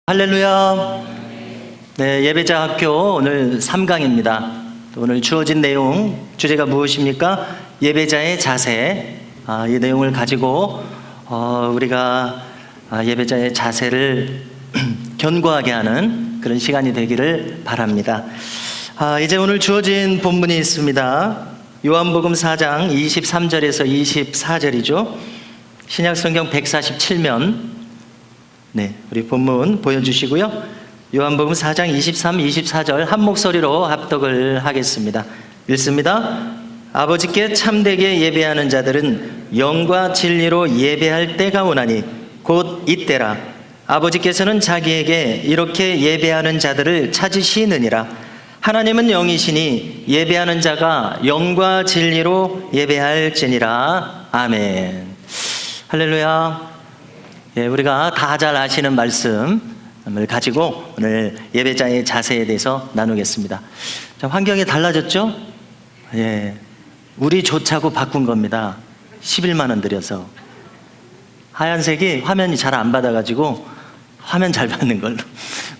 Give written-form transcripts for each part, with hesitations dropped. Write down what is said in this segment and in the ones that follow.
할렐루야. 네, 예배자 학교 오늘 3강입니다. 오늘 주어진 내용, 주제가 무엇입니까? 예배자의 자세. 이 내용을 가지고 우리가 예배자의 자세를 견고하게 하는 그런 시간이 되기를 바랍니다. 이제 오늘 주어진 본문이 있습니다. 요한복음 4장 23절에서 24절이죠. 신약성경 147면 네, 우리 본문 보여주시고요. 요한복음 4장 23, 24절 한 목소리로 합독을 하겠습니다. 읽습니다. 아버지께 참되게 예배하는 자들은 영과 진리로 예배할 때가 오나니 곧 이때라. 아버지께서는 자기에게 이렇게 예배하는 자들을 찾으시느니라. 하나님은 영이시니 예배하는 자가 영과 진리로 예배할지니라. 아멘. 할렐루야. 예, 우리가 다 잘 아시는 말씀을 가지고 오늘 예배자의 자세에 대해서 나누겠습니다. 자, 환경이 달라졌죠? 예, 우리 좋자고 바꾼 겁니다. 11만 원 들여서. 하얀색이 화면이 잘 안 받아가지고 화면 잘 받는 걸로.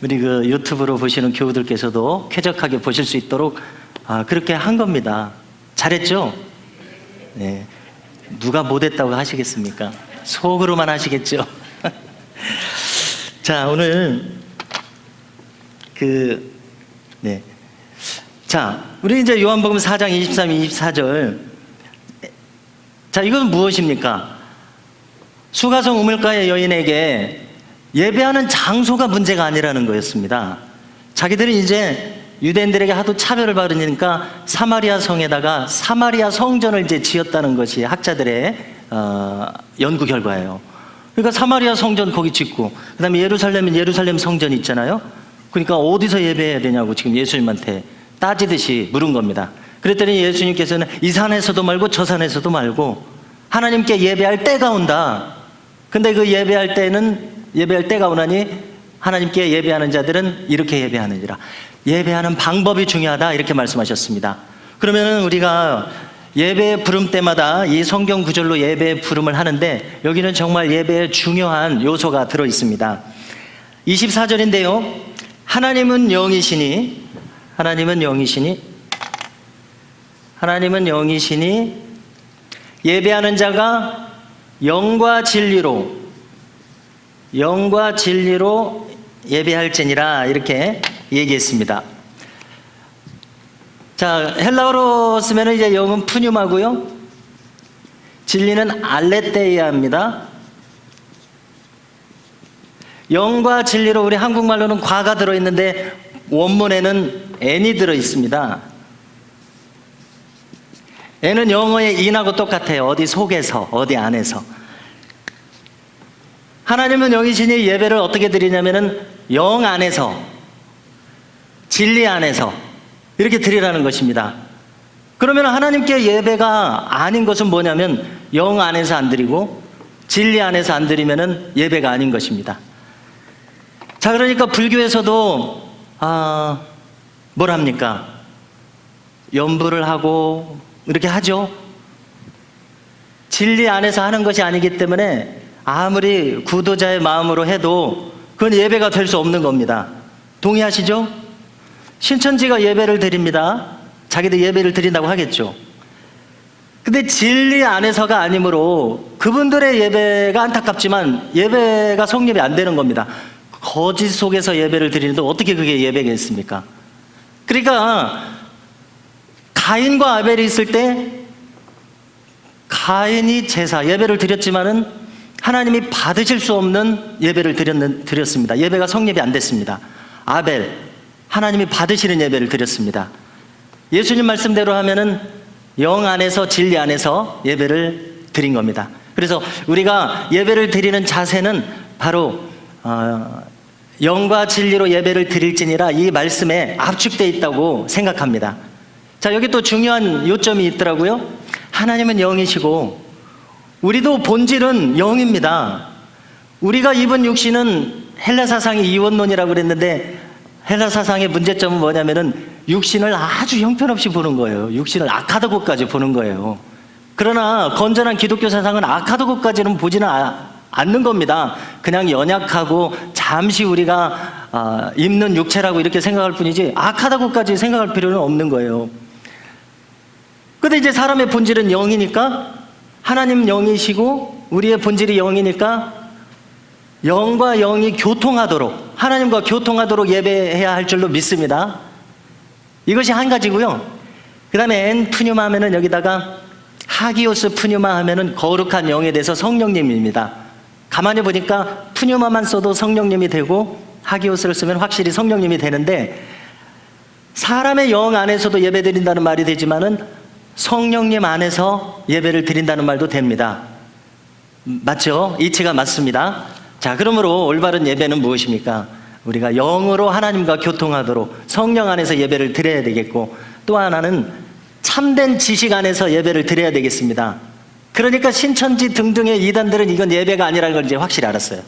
우리 그 유튜브로 보시는 교우들께서도 쾌적하게 보실 수 있도록 그렇게 한 겁니다. 잘했죠? 네. 누가 못했다고 하시겠습니까? 속으로만 하시겠죠? 자, 오늘 자, 우리 이제 요한복음 4장 23, 24절. 자, 이건 무엇입니까? 수가성 우물가의 여인에게 예배하는 장소가 문제가 아니라는 거였습니다. 자기들이 이제 유대인들에게 하도 차별을 받으니까 사마리아 성에다가 사마리아 성전을 이제 지었다는 것이 학자들의 연구 결과예요. 그러니까 사마리아 성전 거기 짓고, 그 다음에 예루살렘은 예루살렘 성전이 있잖아요. 그러니까 어디서 예배해야 되냐고 지금 예수님한테 따지듯이 물은 겁니다. 그랬더니 예수님께서는 이 산에서도 말고 저 산에서도 말고 하나님께 예배할 때가 온다. 근데 그 예배할 때가 오나니 하나님께 예배하는 자들은 이렇게 예배하느니라. 예배하는 방법이 중요하다, 이렇게 말씀하셨습니다. 그러면은 우리가 예배 부름 때마다 이 성경 구절로 예배 부름을 하는데 여기는 정말 예배의 중요한 요소가 들어 있습니다. 24절인데요. 하나님은 영이시니 예배하는 자가 영과 진리로 예배할지니라, 이렇게 얘기했습니다. 자, 헬라어로 쓰면 이제 영은 푸뉴마고요. 진리는 알레테이아입니다. 영과 진리로, 우리 한국말로는 과가 들어있는데 원문에는 n이 들어있습니다. n은 영어의 in하고 똑같아요. 어디 속에서, 어디 안에서. 하나님은 영이시니 예배를 어떻게 드리냐면은 영 안에서, 진리 안에서 이렇게 드리라는 것입니다. 그러면 하나님께 예배가 아닌 것은 뭐냐면 영 안에서 안 드리고 진리 안에서 안 드리면은 예배가 아닌 것입니다. 자, 그러니까 불교에서도 뭘 합니까? 연부를 하고 이렇게 하죠. 진리 안에서 하는 것이 아니기 때문에 아무리 구도자의 마음으로 해도 그건 예배가 될 수 없는 겁니다. 동의하시죠? 신천지가 예배를 드립니다. 자기들 예배를 드린다고 하겠죠. 근데 진리 안에서가 아니므로 그분들의 예배가 안타깝지만 예배가 성립이 안 되는 겁니다. 거짓 속에서 예배를 드리는데 어떻게 그게 예배겠습니까? 그러니까 가인과 아벨이 있을 때 가인이 예배를 드렸지만은 하나님이 받으실 수 없는 예배를 드렸습니다. 예배가 성립이 안 됐습니다. 아벨, 하나님이 받으시는 예배를 드렸습니다. 예수님 말씀대로 하면은 영 안에서 진리 안에서 예배를 드린 겁니다. 그래서 우리가 예배를 드리는 자세는 바로 영과 진리로 예배를 드릴지니라, 이 말씀에 압축되어 있다고 생각합니다. 자, 여기 또 중요한 요점이 있더라고요. 하나님은 영이시고 우리도 본질은 영입니다. 우리가 입은 육신은 헬라 사상이 이원론이라고 그랬는데 헬라 사상의 문제점은 뭐냐면은 육신을 아주 형편없이 보는 거예요. 육신을 악하다 것까지 보는 거예요. 그러나 건전한 기독교 사상은 악하다 것까지는 보지는 않는 겁니다. 그냥 연약하고 잠시 우리가 입는 육체라고 이렇게 생각할 뿐이지 악하다고까지 생각할 필요는 없는 거예요. 근데 이제 사람의 본질은 영이니까, 하나님 영이시고 우리의 본질이 영이니까 영과 영이 교통하도록, 하나님과 교통하도록 예배해야 할 줄로 믿습니다. 이것이 한 가지고요. 그 다음에 엔 푸뉴마 하면은 여기다가 하기오스 푸뉴마 하면은 거룩한 영에 대해서 성령님입니다. 가만히 보니까 푸뉴마만 써도 성령님이 되고 하기오스를 쓰면 확실히 성령님이 되는데, 사람의 영 안에서도 예배 드린다는 말이 되지만은 성령님 안에서 예배를 드린다는 말도 됩니다. 맞죠? 이치가 맞습니다. 자, 그러므로 올바른 예배는 무엇입니까? 우리가 영으로 하나님과 교통하도록 성령 안에서 예배를 드려야 되겠고, 또 하나는 참된 지식 안에서 예배를 드려야 되겠습니다. 그러니까 신천지 등등의 이단들은 이건 예배가 아니라는 걸 이제 확실히 알았어요.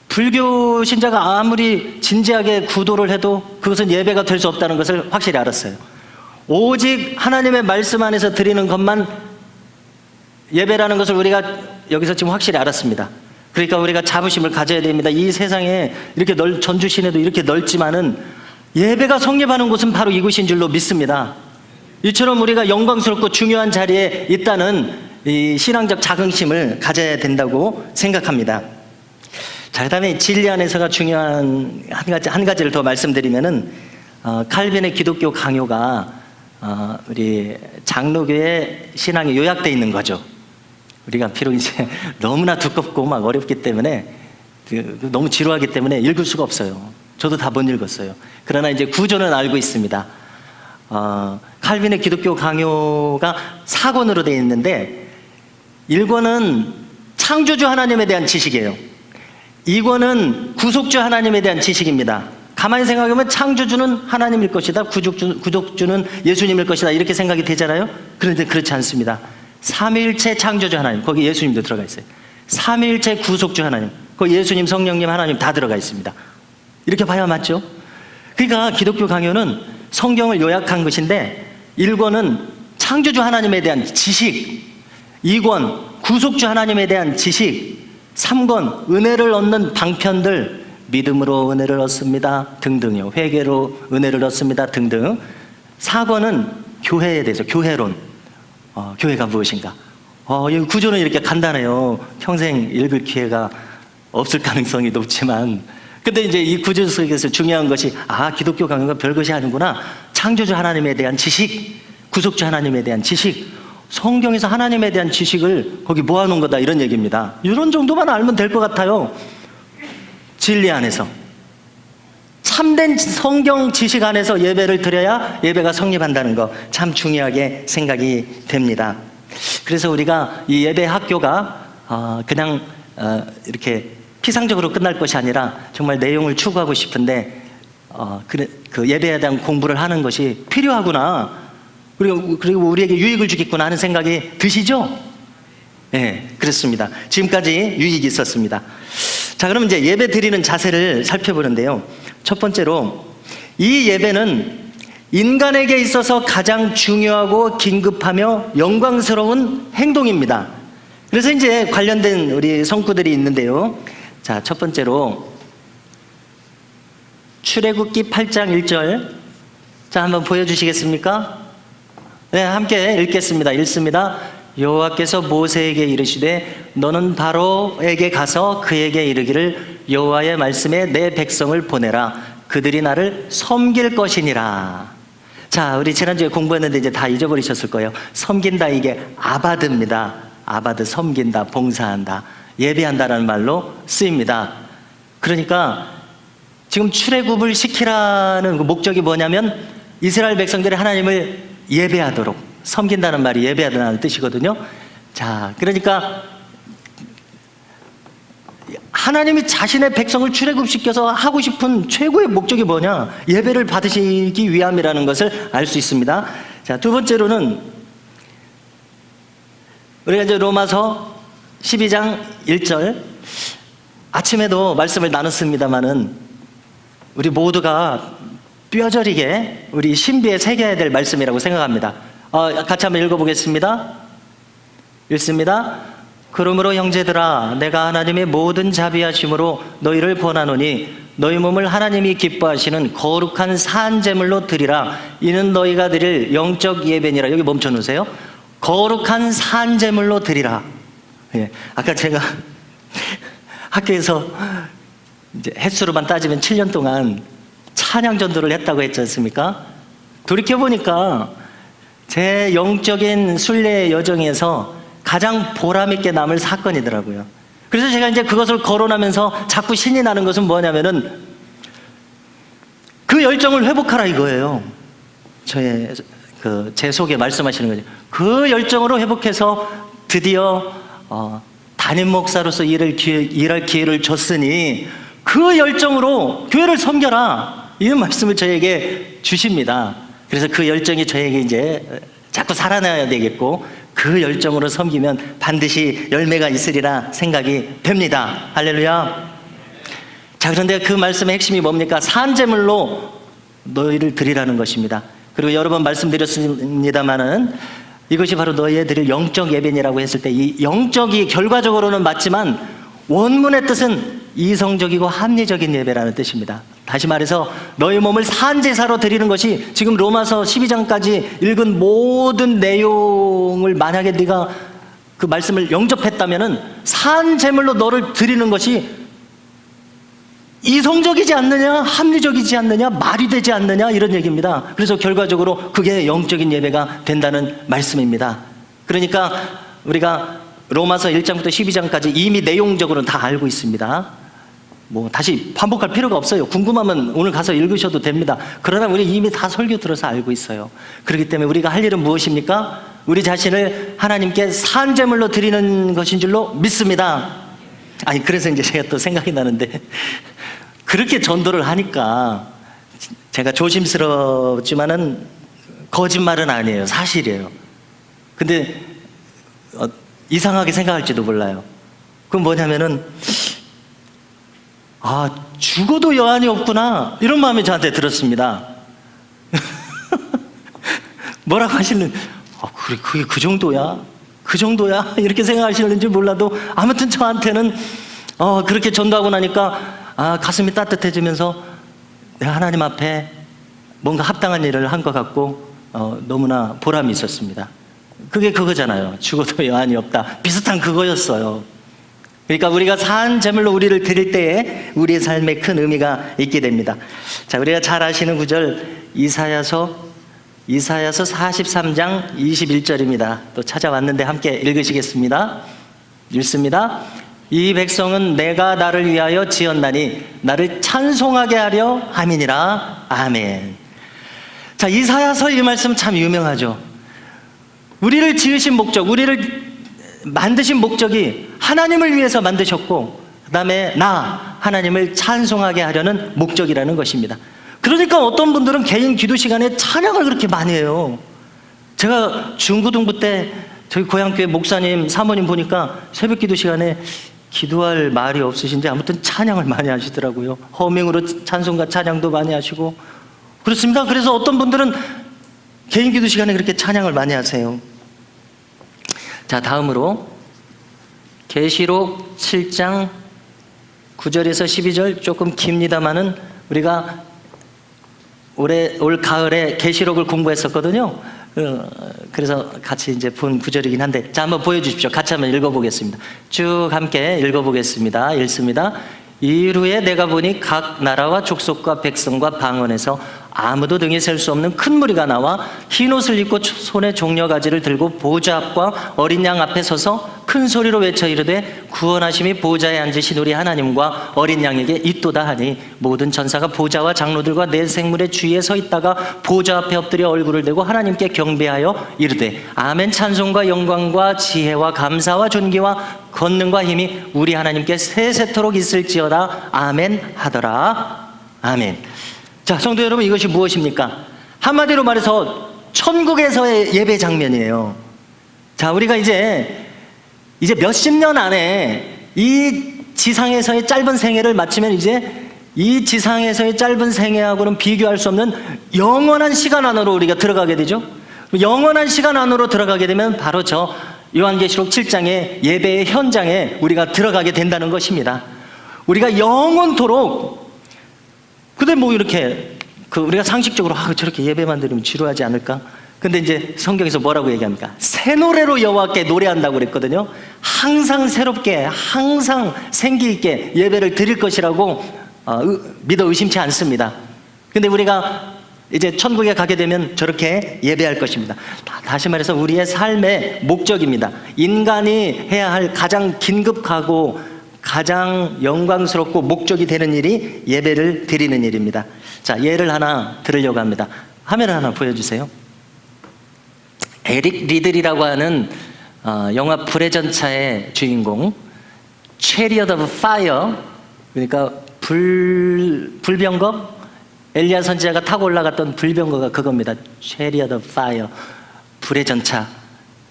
불교 신자가 아무리 진지하게 구도를 해도 그것은 예배가 될 수 없다는 것을 확실히 알았어요. 오직 하나님의 말씀 안에서 드리는 것만 예배라는 것을 우리가 여기서 지금 확실히 알았습니다. 그러니까 우리가 자부심을 가져야 됩니다. 이 세상에 이렇게 전주 시내도 이렇게 넓지만은 예배가 성립하는 곳은 바로 이곳인 줄로 믿습니다. 이처럼 우리가 영광스럽고 중요한 자리에 있다는 이 신앙적 자긍심을 가져야 된다고 생각합니다. 자, 그다음에 진리 안에서가 중요한 한 가지를 더 말씀드리면은 칼빈의 기독교 강요가 우리 장로교의 신앙에 요약되어 있는 거죠. 우리가 비록 이제 너무나 두껍고 막 어렵기 때문에 너무 지루하기 때문에 읽을 수가 없어요. 저도 다 못 읽었어요. 그러나 이제 구조는 알고 있습니다. 칼빈의 기독교 강요가 4권으로 되어 있는데, 1권은 창조주 하나님에 대한 지식이에요. 2권은 구속주 하나님에 대한 지식입니다. 가만히 생각하면 창조주는 하나님일 것이다, 구속주는 예수님일 것이다, 이렇게 생각이 되잖아요. 그런데 그렇지 않습니다. 삼위일체 창조주 하나님, 거기 예수님도 들어가 있어요. 삼위일체 구속주 하나님, 거기 예수님, 성령님, 하나님 다 들어가 있습니다. 이렇게 봐야 맞죠? 그러니까 기독교 강요는 성경을 요약한 것인데, 1권은 창조주 하나님에 대한 지식, 2권 구속주 하나님에 대한 지식, 3권 은혜를 얻는 방편들, 믿음으로 은혜를 얻습니다 등등요, 회개로 은혜를 얻습니다 등등. 4권은 교회에 대해서, 교회론, 교회가 무엇인가. 이 구조는 이렇게 간단해요. 평생 읽을 기회가 없을 가능성이 높지만, 근데 이제 이 구조 속에서 중요한 것이, 기독교 강요가 별것이 아니구나. 창조주 하나님에 대한 지식, 구속주 하나님에 대한 지식, 성경에서 하나님에 대한 지식을 거기 모아놓은 거다, 이런 얘기입니다. 이런 정도만 알면 될 것 같아요. 진리 안에서, 참된 성경 지식 안에서 예배를 드려야 예배가 성립한다는 거 참 중요하게 생각이 됩니다. 그래서 우리가 이 예배 학교가 그냥 이렇게 피상적으로 끝날 것이 아니라 정말 내용을 추구하고 싶은데, 그 예배에 대한 공부를 하는 것이 필요하구나, 그리고 우리에게 유익을 주겠구나 하는 생각이 드시죠? 네, 그렇습니다. 지금까지 유익이 있었습니다. 자, 그럼 이제 예배 드리는 자세를 살펴보는데요. 첫 번째로, 이 예배는 인간에게 있어서 가장 중요하고 긴급하며 영광스러운 행동입니다. 그래서 이제 관련된 우리 성구들이 있는데요. 자, 첫 번째로 출애굽기 8장 1절. 자, 한번 보여주시겠습니까? 네, 함께 읽겠습니다. 읽습니다. 여호와께서 모세에게 이르시되 너는 바로에게 가서 그에게 이르기를 여호와의 말씀에 내 백성을 보내라. 그들이 나를 섬길 것이니라. 자, 우리 지난주에 공부했는데 이제 다 잊어버리셨을 거예요. 섬긴다, 이게 아바드입니다. 아바드, 섬긴다, 봉사한다, 예배한다라는 말로 쓰입니다. 그러니까 지금 출애굽을 시키라는 그 목적이 뭐냐면, 이스라엘 백성들이 하나님을 예배하도록, 섬긴다는 말이 예배하다는 뜻이거든요. 자, 그러니까 하나님이 자신의 백성을 출애굽시켜서 하고 싶은 최고의 목적이 뭐냐? 예배를 받으시기 위함이라는 것을 알 수 있습니다. 자, 두 번째로는 우리가 이제 로마서 12장 1절, 아침에도 말씀을 나눴습니다마는 우리 모두가 뼈저리게 우리 신비에 새겨야 될 말씀이라고 생각합니다. 같이 한번 읽어보겠습니다. 읽습니다. 그러므로 형제들아 내가 하나님의 모든 자비하심으로 너희를 권하노니 너희 몸을 하나님이 기뻐하시는 거룩한 산 제물로 드리라. 이는 너희가 드릴 영적 예배니라. 여기 멈춰 놓으세요. 거룩한 산 제물로 드리라. 예, 아까 제가 학교에서 이제 횟수로만 따지면 7년 동안 찬양 전도를 했다고 했지 않습니까? 돌이켜 보니까 제 영적인 순례 여정에서 가장 보람 있게 남을 사건이더라고요. 그래서 제가 이제 그것을 거론하면서 자꾸 신이 나는 것은 뭐냐면은 그 열정을 회복하라 이거예요. 제 속에 말씀하시는 거죠. 그 열정으로 회복해서 드디어 담임 목사로서 일할 기회를 줬으니 그 열정으로 교회를 섬겨라. 이런 말씀을 저에게 주십니다. 그래서 그 열정이 저에게 이제 자꾸 살아나야 되겠고 그 열정으로 섬기면 반드시 열매가 있으리라 생각이 됩니다. 할렐루야. 자, 그런데 그 말씀의 핵심이 뭡니까? 산제물로 너희를 드리라는 것입니다. 그리고 여러 번 말씀드렸습니다마는 이것이 바로 너희에 드릴 영적 예배니라고 했을 때 이 영적이 결과적으로는 맞지만 원문의 뜻은 이성적이고 합리적인 예배라는 뜻입니다. 다시 말해서 너희 몸을 산제사로 드리는 것이 지금 로마서 12장까지 읽은 모든 내용을 만약에 네가 그 말씀을 영접했다면은 산제물로 너를 드리는 것이 이성적이지 않느냐, 합리적이지 않느냐, 말이 되지 않느냐 이런 얘기입니다. 그래서 결과적으로 그게 영적인 예배가 된다는 말씀입니다. 그러니까 우리가 로마서 1장부터 12장까지 이미 내용적으로는 다 알고 있습니다. 뭐 다시 반복할 필요가 없어요. 궁금하면 오늘 가서 읽으셔도 됩니다. 그러나 우리 이미 다 설교 들어서 알고 있어요. 그렇기 때문에 우리가 할 일은 무엇입니까? 우리 자신을 하나님께 산제물로 드리는 것인 줄로 믿습니다. 아니 그래서 이제 제가 또 생각이 나는데 그렇게 전도를 하니까 제가 조심스럽지만은 거짓말은 아니에요. 사실이에요. 근데 이상하게 생각할지도 몰라요. 그건 뭐냐면은 죽어도 여한이 없구나 이런 마음이 저한테 들었습니다. 뭐라고 하시는 그게 그 정도야? 그 정도야? 이렇게 생각하시는지 몰라도 아무튼 저한테는 그렇게 전도하고 나니까 가슴이 따뜻해지면서 내가 하나님 앞에 뭔가 합당한 일을 한 것 같고 너무나 보람이 있었습니다. 그게 그거잖아요. 죽어도 여한이 없다. 비슷한 그거였어요. 그러니까 우리가 산 제물로 우리를 드릴 때에 우리의 삶에 큰 의미가 있게 됩니다. 자, 우리가 잘 아시는 구절 이사야서 43장 21절입니다. 또 찾아왔는데 함께 읽으시겠습니다. 읽습니다. 이 백성은 내가 나를 위하여 지었나니 나를 찬송하게 하려 함이니라. 아멘. 자, 이사야서 이 말씀 참 유명하죠. 우리를 지으신 목적, 우리를 만드신 목적이 하나님을 위해서 만드셨고 그 다음에 하나님을 찬송하게 하려는 목적이라는 것입니다. 그러니까 어떤 분들은 개인 기도 시간에 찬양을 그렇게 많이 해요. 제가 중고등부 때 저희 고향교회 목사님, 사모님 보니까 새벽 기도 시간에 기도할 말이 없으신데 아무튼 찬양을 많이 하시더라고요. 허밍으로 찬송과 찬양도 많이 하시고 그렇습니다. 그래서 어떤 분들은 개인 기도 시간에 그렇게 찬양을 많이 하세요. 자, 다음으로 계시록 7장 9절에서 12절 조금 깁니다마는 우리가 올 가을에 계시록을 공부했었거든요. 그래서 같이 이제 본 구절이긴 한데 자, 한번 보여주십시오. 같이 한번 읽어보겠습니다. 쭉 함께 읽어보겠습니다. 읽습니다. 이후에 내가 보니 각 나라와 족속과 백성과 방언에서 아무도 등에 셀 수 없는 큰 무리가 나와 흰 옷을 입고 손에 종려가지를 들고 보좌 앞과 어린 양 앞에 서서 큰 소리로 외쳐 이르되 구원하심이 보좌에 앉으신 우리 하나님과 어린 양에게 있도다 하니 모든 천사가 보좌와 장로들과 네 생물의 주위에 서 있다가 보좌 앞에 엎드려 얼굴을 대고 하나님께 경배하여 이르되 아멘. 찬송과 영광과 지혜와 감사와 존귀와 권능과 힘이 우리 하나님께 세세토록 있을지어다. 아멘 하더라. 아멘. 자, 성도 여러분, 이것이 무엇입니까? 한마디로 말해서 천국에서의 예배 장면이에요. 자, 우리가 이제 몇십 년 안에 이 지상에서의 짧은 생애를 마치면 이제 이 지상에서의 짧은 생애하고는 비교할 수 없는 영원한 시간 안으로 우리가 들어가게 되죠. 영원한 시간 안으로 들어가게 되면 바로 저 요한계시록 7장의 예배의 현장에 우리가 들어가게 된다는 것입니다. 우리가 영원토록, 근데 뭐 이렇게 우리가 상식적으로 저렇게 예배만 드리면 지루하지 않을까? 근데 이제 성경에서 뭐라고 얘기합니까? 새 노래로 여호와께 노래한다고 그랬거든요. 항상 새롭게, 항상 생기 있게 예배를 드릴 것이라고 믿어 의심치 않습니다. 근데 우리가 이제 천국에 가게 되면 저렇게 예배할 것입니다. 다시 말해서 우리의 삶의 목적입니다. 인간이 해야 할 가장 긴급하고 가장 영광스럽고 목적이 되는 일이 예배를 드리는 일입니다. 자, 예를 하나 들으려고 합니다. 화면을 하나 보여주세요. 에릭 리들이라고 하는 영화 불의 전차의 주인공, Chariot of Fire, 그러니까 불병거, 엘리야 선지자가 타고 올라갔던 불병거가 그겁니다. Chariot of Fire, 불의 전차,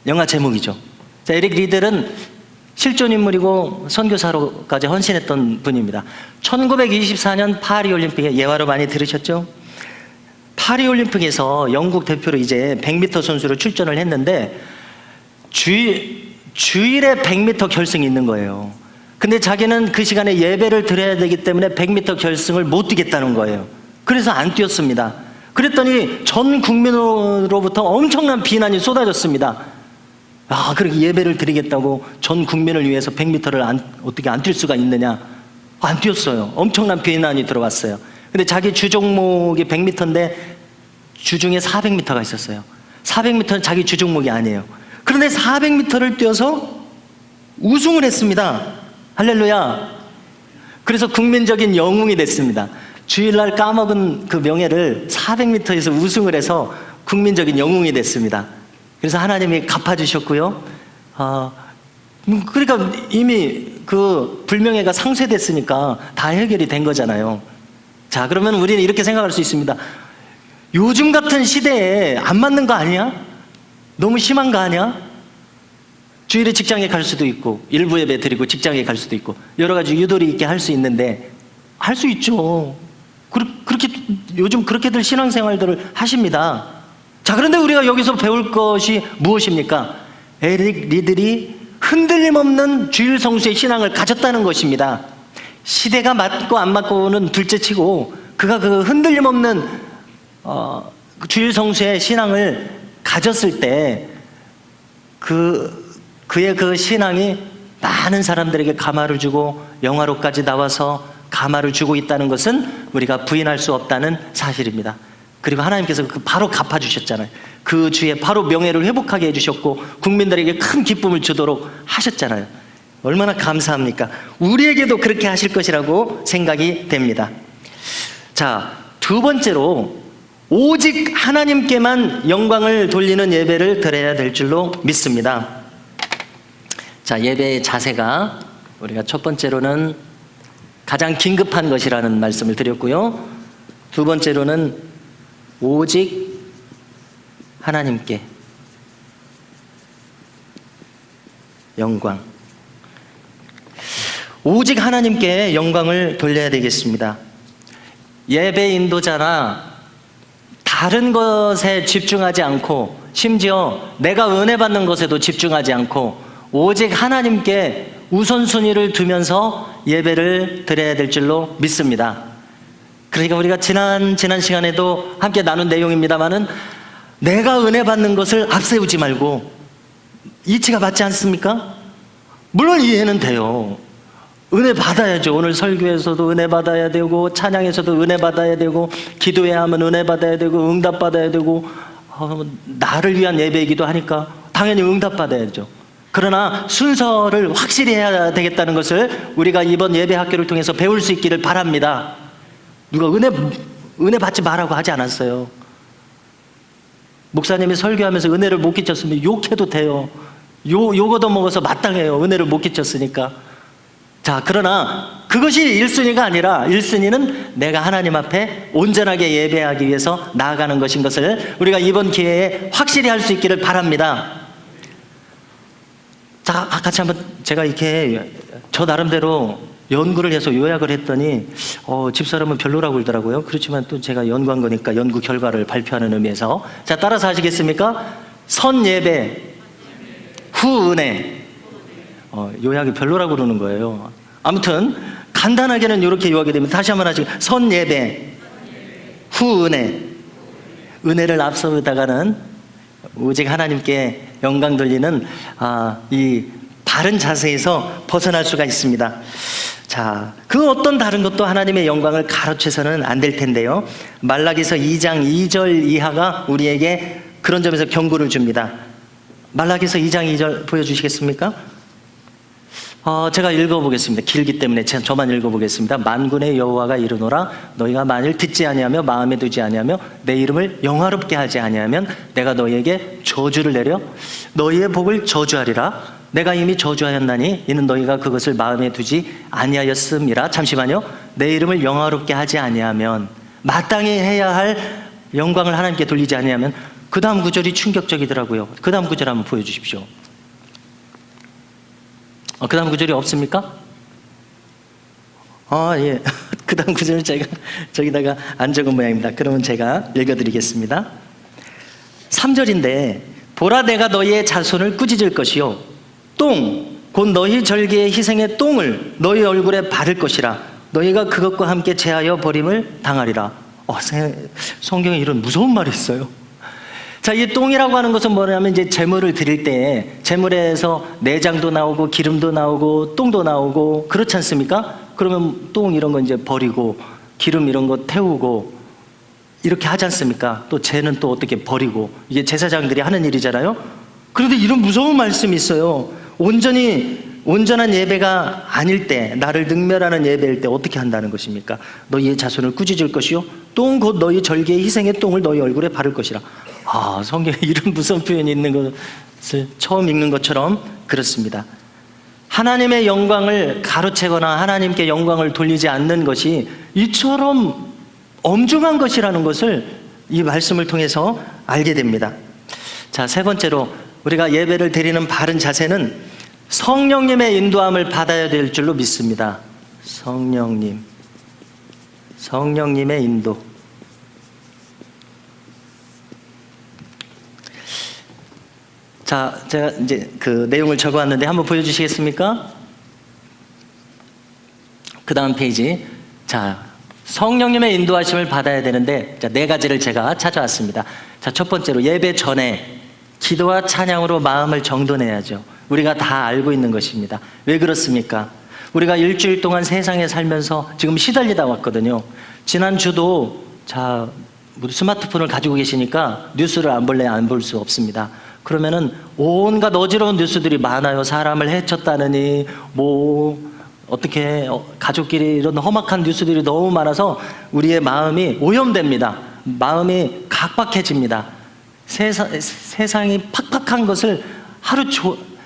영화 제목이죠. 자, 에릭 리들은 실존 인물이고 선교사로까지 헌신했던 분입니다. 1924년 파리올림픽에 예화로 많이 들으셨죠? 파리올림픽에서 영국 대표로 이제 100m 선수로 출전을 했는데 주일에 100m 결승이 있는 거예요. 근데 자기는 그 시간에 예배를 드려야 되기 때문에 100m 결승을 못 뛰겠다는 거예요. 그래서 안 뛰었습니다. 그랬더니 전 국민으로부터 엄청난 비난이 쏟아졌습니다. 그렇게 예배를 드리겠다고 전 국민을 위해서 100m를 어떻게 안 뛸 수가 있느냐. 안 뛰었어요. 엄청난 비난이 들어왔어요. 근데 자기 주 종목이 100m인데 주중에 400m가 있었어요. 400m는 자기 주 종목이 아니에요. 그런데 400m를 뛰어서 우승을 했습니다. 할렐루야. 그래서 국민적인 영웅이 됐습니다. 주일날 까먹은 그 명예를 400m에서 우승을 해서 국민적인 영웅이 됐습니다. 그래서 하나님이 갚아주셨고요. 그러니까 이미 그 불명예가 상쇄됐으니까 다 해결이 된 거잖아요. 자, 그러면 우리는 이렇게 생각할 수 있습니다. 요즘 같은 시대에 안 맞는 거 아니야? 너무 심한 거 아니야? 주일에 직장에 갈 수도 있고 일부 예배 드리고 직장에 갈 수도 있고 여러 가지 유도리 있게 할 수 있는데 할 수 있죠. 그렇게 요즘 그렇게들 신앙생활들을 하십니다. 자, 그런데 우리가 여기서 배울 것이 무엇입니까? 에릭 리들이 흔들림 없는 주일 성수의 신앙을 가졌다는 것입니다. 시대가 맞고 안 맞고는 둘째치고 그가 그 흔들림 없는 주일 성수의 신앙을 가졌을 때 그의 그 신앙이 많은 사람들에게 감화를 주고 영화로까지 나와서 감화를 주고 있다는 것은 우리가 부인할 수 없다는 사실입니다. 그리고 하나님께서 바로 갚아주셨잖아요. 그 주에 바로 명예를 회복하게 해주셨고 국민들에게 큰 기쁨을 주도록 하셨잖아요. 얼마나 감사합니까? 우리에게도 그렇게 하실 것이라고 생각이 됩니다. 자, 두 번째로 오직 하나님께만 영광을 돌리는 예배를 드려야 될 줄로 믿습니다. 자, 예배의 자세가 우리가 첫 번째로는 가장 긴급한 것이라는 말씀을 드렸고요. 두 번째로는 오직 하나님께 영광, 오직 하나님께 영광을 돌려야 되겠습니다. 예배 인도자나 다른 것에 집중하지 않고 심지어 내가 은혜 받는 것에도 집중하지 않고 오직 하나님께 우선순위를 두면서 예배를 드려야 될 줄로 믿습니다. 그러니까 우리가 지난 시간에도 함께 나눈 내용입니다만은 내가 은혜 받는 것을 앞세우지 말고, 이치가 맞지 않습니까? 물론 이해는 돼요. 은혜 받아야죠. 오늘 설교에서도 은혜 받아야 되고 찬양에서도 은혜 받아야 되고 기도해야 하면 은혜 받아야 되고 응답 받아야 되고 나를 위한 예배이기도 하니까 당연히 응답 받아야죠. 그러나 순서를 확실히 해야 되겠다는 것을 우리가 이번 예배 학교를 통해서 배울 수 있기를 바랍니다. 누가 은혜 받지 말라고 하지 않았어요. 목사님이 설교하면서 은혜를 못 끼쳤으면 욕해도 돼요. 욕 얻어먹어서 마땅해요. 은혜를 못 끼쳤으니까. 자, 그러나 그것이 1순위가 아니라 1순위는 내가 하나님 앞에 온전하게 예배하기 위해서 나아가는 것인 것을 우리가 이번 기회에 확실히 할 수 있기를 바랍니다. 자, 같이 한번 제가 이렇게 저 나름대로 연구를 해서 요약을 했더니 집사람은 별로라고 그러더라고요. 그렇지만 또 제가 연구한 거니까 연구 결과를 발표하는 의미에서, 자, 따라서 하시겠습니까? 선 예배, 후 은혜. 요약이 별로라고 그러는 거예요. 아무튼 간단하게는 이렇게 요약이 됩니다. 다시 한번 하시고, 선 예배, 후 은혜. 은혜를 앞서다가는 오직 하나님께 영광 돌리는 이 바른 자세에서 벗어날 수가 있습니다. 자, 그 어떤 다른 것도 하나님의 영광을 가로채서는 안 될 텐데요. 말라기서 2장 2절 이하가 우리에게 그런 점에서 경고를 줍니다. 말라기서 2장 2절 보여주시겠습니까? 제가 읽어보겠습니다. 길기 때문에 저만 읽어보겠습니다. 만군의 여호와가 이르노라, 너희가 만일 듣지 아니하며 마음에 두지 아니하며 내 이름을 영화롭게 하지 아니하면 내가 너희에게 저주를 내려 너희의 복을 저주하리라. 내가 이미 저주하였나니 이는 너희가 그것을 마음에 두지 아니하였음이라. 잠시만요. 내 이름을 영화롭게 하지 아니하면, 마땅히 해야 할 영광을 하나님께 돌리지 아니하면, 그 다음 구절이 충격적이더라고요. 그 다음 구절 한번 보여주십시오. 그 다음 구절이 없습니까? 예. 그 다음 구절을 제가 저기다가 안 적은 모양입니다. 그러면 제가 읽어드리겠습니다. 3절인데, 보라 내가 너희의 자손을 꾸짖을 것이요 똥, 곧 너희 절기의 희생의 똥을 너희 얼굴에 바를 것이라. 너희가 그것과 함께 제하여 버림을 당하리라. 성경에 이런 무서운 말이 있어요. 자, 이 똥이라고 하는 것은 뭐냐면, 이제 제물을 드릴 때 제물에서 내장도 나오고 기름도 나오고 똥도 나오고 그렇지 않습니까? 그러면 똥 이런 거 이제 버리고 기름 이런 거 태우고 이렇게 하지 않습니까? 또 쟤는 또 어떻게 버리고, 이게 제사장들이 하는 일이잖아요. 그런데 이런 무서운 말씀이 있어요. 온전한 예배가 아닐 때, 나를 능멸하는 예배일 때 어떻게 한다는 것입니까? 너희의 자손을 꾸짖을 것이요 똥 곧 너희 절기의 희생의 똥을 너희 얼굴에 바를 것이라. 성경에 이런 무서운 표현이 있는 것을 처음 읽는 것처럼 그렇습니다. 하나님의 영광을 가로채거나 하나님께 영광을 돌리지 않는 것이 이처럼 엄중한 것이라는 것을 이 말씀을 통해서 알게 됩니다. 자, 세 번째로 우리가 예배를 드리는 바른 자세는 성령님의 인도함을 받아야 될 줄로 믿습니다. 성령님의 인도. 자, 제가 이제 그 내용을 적어왔는데 한번 보여주시겠습니까? 그 다음 페이지. 자, 성령님의 인도하심을 받아야 되는데, 자, 네 가지를 제가 찾아왔습니다. 자, 첫 번째로 예배 전에 기도와 찬양으로 마음을 정돈해야죠. 우리가 다 알고 있는 것입니다. 왜 그렇습니까? 우리가 일주일 동안 세상에 살면서 지금 시달리다 왔거든요. 지난주도 스마트폰을 가지고 계시니까 뉴스를 안 볼래 안 볼 수 없습니다. 그러면은 온갖 어지러운 뉴스들이 많아요. 사람을 해쳤다느니 어떻게 가족끼리 이런 험악한 뉴스들이 너무 많아서 우리의 마음이 오염됩니다. 마음이 각박해집니다. 세상이 팍팍한 것을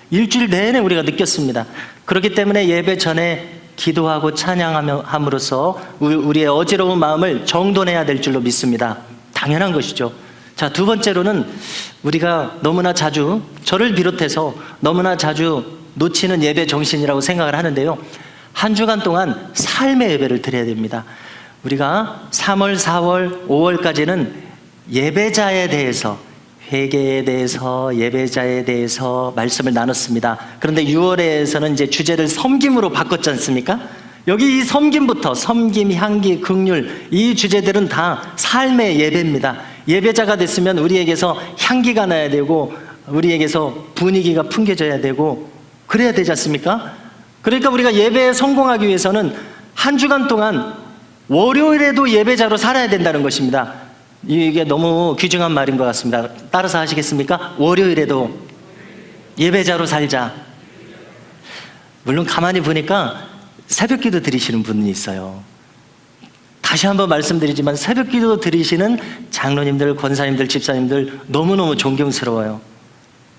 일주일 내내 우리가 느꼈습니다. 그렇기 때문에 예배 전에 기도하고 찬양함으로써 우리의 어지러운 마음을 정돈해야 될 줄로 믿습니다. 당연한 것이죠. 자, 두 번째로는 우리가 너무나 자주, 저를 비롯해서 너무나 자주 놓치는 예배 정신이라고 생각을 하는데요. 한 주간 동안 삶의 예배를 드려야 됩니다. 우리가 3월, 4월, 5월까지는 예배자에 대해서, 회개에 대해서, 예배자에 대해서 말씀을 나눴습니다. 그런데 6월에서는 이제 주제를 섬김으로 바꿨지 않습니까? 여기 이 섬김부터, 섬김, 향기, 긍휼, 이 주제들은 다 삶의 예배입니다. 예배자가 됐으면 우리에게서 향기가 나야 되고 우리에게서 분위기가 풍겨져야 되고 그래야 되지 않습니까? 그러니까 우리가 예배에 성공하기 위해서는 한 주간 동안 월요일에도 예배자로 살아야 된다는 것입니다. 이게 너무 귀중한 말인 것 같습니다. 따라서 하시겠습니까? 월요일에도 예배자로 살자. 물론 가만히 보니까 새벽기도 드리시는 분이 있어요. 다시 한번 말씀드리지만 새벽기도 드리시는 장로님들, 권사님들, 집사님들 너무너무 존경스러워요.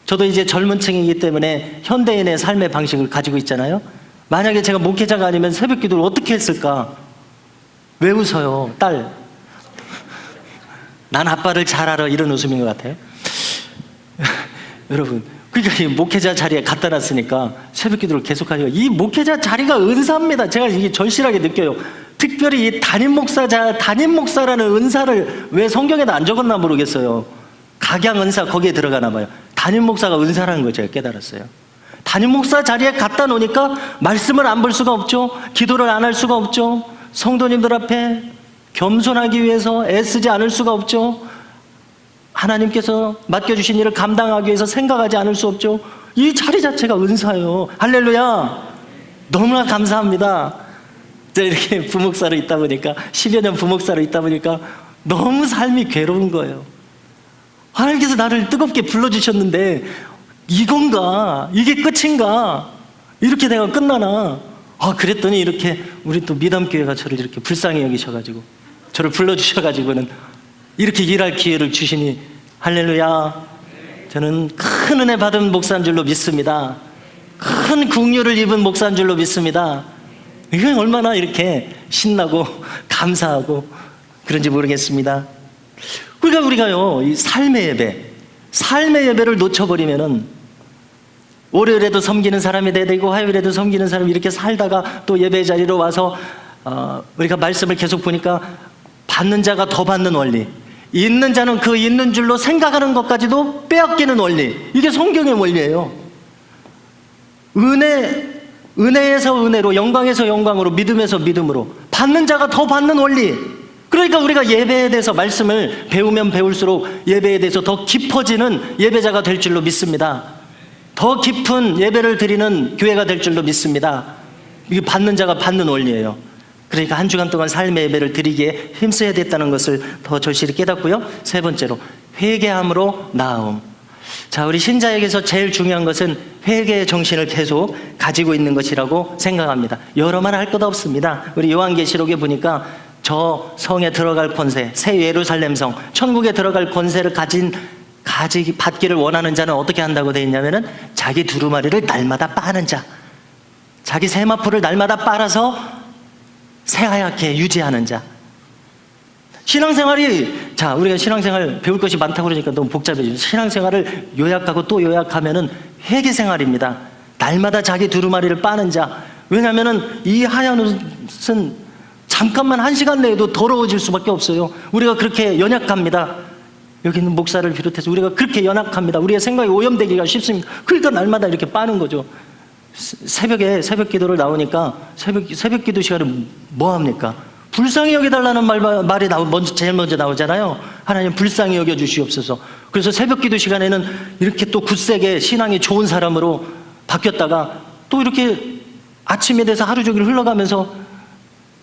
저도 이제 젊은 층이기 때문에 현대인의 삶의 방식을 가지고 있잖아요. 만약에 제가 목회자가 아니면 새벽기도를 어떻게 했을까? 왜 웃어요? 딸. 난 아빠를 잘 알아. 이런 웃음인 것 같아요. 여러분, 그러니까 이 목회자 자리에 갖다 놨으니까 새벽기도를 계속하니까 이 목회자 자리가 은사입니다. 제가 이게 절실하게 느껴요. 특별히 이 담임 목사라는 은사를 왜 성경에도 안 적었나 모르겠어요. 각양 은사 거기에 들어가나 봐요. 담임 목사가 은사라는 걸 제가 깨달았어요. 담임 목사 자리에 갖다 놓으니까 말씀을 안 볼 수가 없죠. 기도를 안 할 수가 없죠. 성도님들 앞에 겸손하기 위해서 애쓰지 않을 수가 없죠. 하나님께서 맡겨주신 일을 감당하기 위해서 생각하지 않을 수 없죠. 이 자리 자체가 은사예요. 할렐루야. 너무나 감사합니다. 제가 이렇게 부목사로 있다 보니까 10여 년 부목사로 있다 보니까 너무 삶이 괴로운 거예요. 하나님께서 나를 뜨겁게 불러주셨는데 이건가? 이게 끝인가? 이렇게 내가 끝나나? 그랬더니 이렇게 우리 또 미담교회가 저를 이렇게 불쌍히 여기셔가지고 저를 불러주셔가지고는 이렇게 일할 기회를 주시니 할렐루야. 저는 큰 은혜 받은 목사인 줄로 믿습니다. 큰 국류를 입은 목사인 줄로 믿습니다. 이건 얼마나 이렇게 신나고 감사하고 그런지 모르겠습니다. 그러니까 우리가요, 이 삶의 예배를 놓쳐버리면은 월요일에도 섬기는 사람이 돼야 되고 화요일에도 섬기는 사람이 이렇게 살다가 또 예배 자리로 와서 우리가 말씀을 계속 보니까 받는 자가 더 받는 원리, 있는 자는 그 있는 줄로 생각하는 것까지도 빼앗기는 원리, 이게 성경의 원리예요. 은혜에서 은혜로, 영광에서 영광으로, 믿음에서 믿음으로 받는 자가 더 받는 원리. 그러니까 우리가 예배에 대해서 말씀을 배우면 배울수록 예배에 대해서 더 깊어지는 예배자가 될 줄로 믿습니다. 더 깊은 예배를 드리는 교회가 될 줄로 믿습니다. 이게 받는 자가 받는 원리예요. 그러니까 한 주간 동안 삶의 예배를 드리기에 힘써야 됐다는 것을 더 절실히 깨닫고요. 세 번째로, 회개함으로 나아옴. 자, 우리 신자에게서 제일 중요한 것은 회개의 정신을 계속 가지고 있는 것이라고 생각합니다. 여러 말 할 것 없습니다. 우리 요한계시록에 보니까 저 성에 들어갈 권세, 새 예루살렘 성, 천국에 들어갈 권세를 받기를 원하는 자는 어떻게 한다고 되어 있냐면은 자기 두루마리를 날마다 빠는 자, 자기 세마포를 날마다 빨아서 새하얗게 유지하는 자. 신앙생활이, 자, 우리가 신앙생활 배울 것이 많다고 그러니까 너무 복잡해지죠. 신앙생활을 요약하고 또 요약하면은 회개생활입니다. 날마다 자기 두루마리를 빠는 자. 왜냐하면은 이 하얀 옷은 잠깐만 1시간 내에도 더러워질 수밖에 없어요. 우리가 그렇게 연약합니다. 여기 있는 목사를 비롯해서 우리가 그렇게 연약합니다. 우리의 생각이 오염되기가 쉽습니다. 그러니까 날마다 이렇게 빠는 거죠. 새벽에 새벽 기도를 나오니까 새벽 기도 시간에 뭐 합니까? 불쌍히 여겨달라는 말이 제일 먼저 나오잖아요. 하나님 불쌍히 여겨주시옵소서. 그래서 새벽 기도 시간에는 이렇게 또 굳세게 신앙이 좋은 사람으로 바뀌었다가 또 이렇게 아침에 돼서 하루 종일 흘러가면서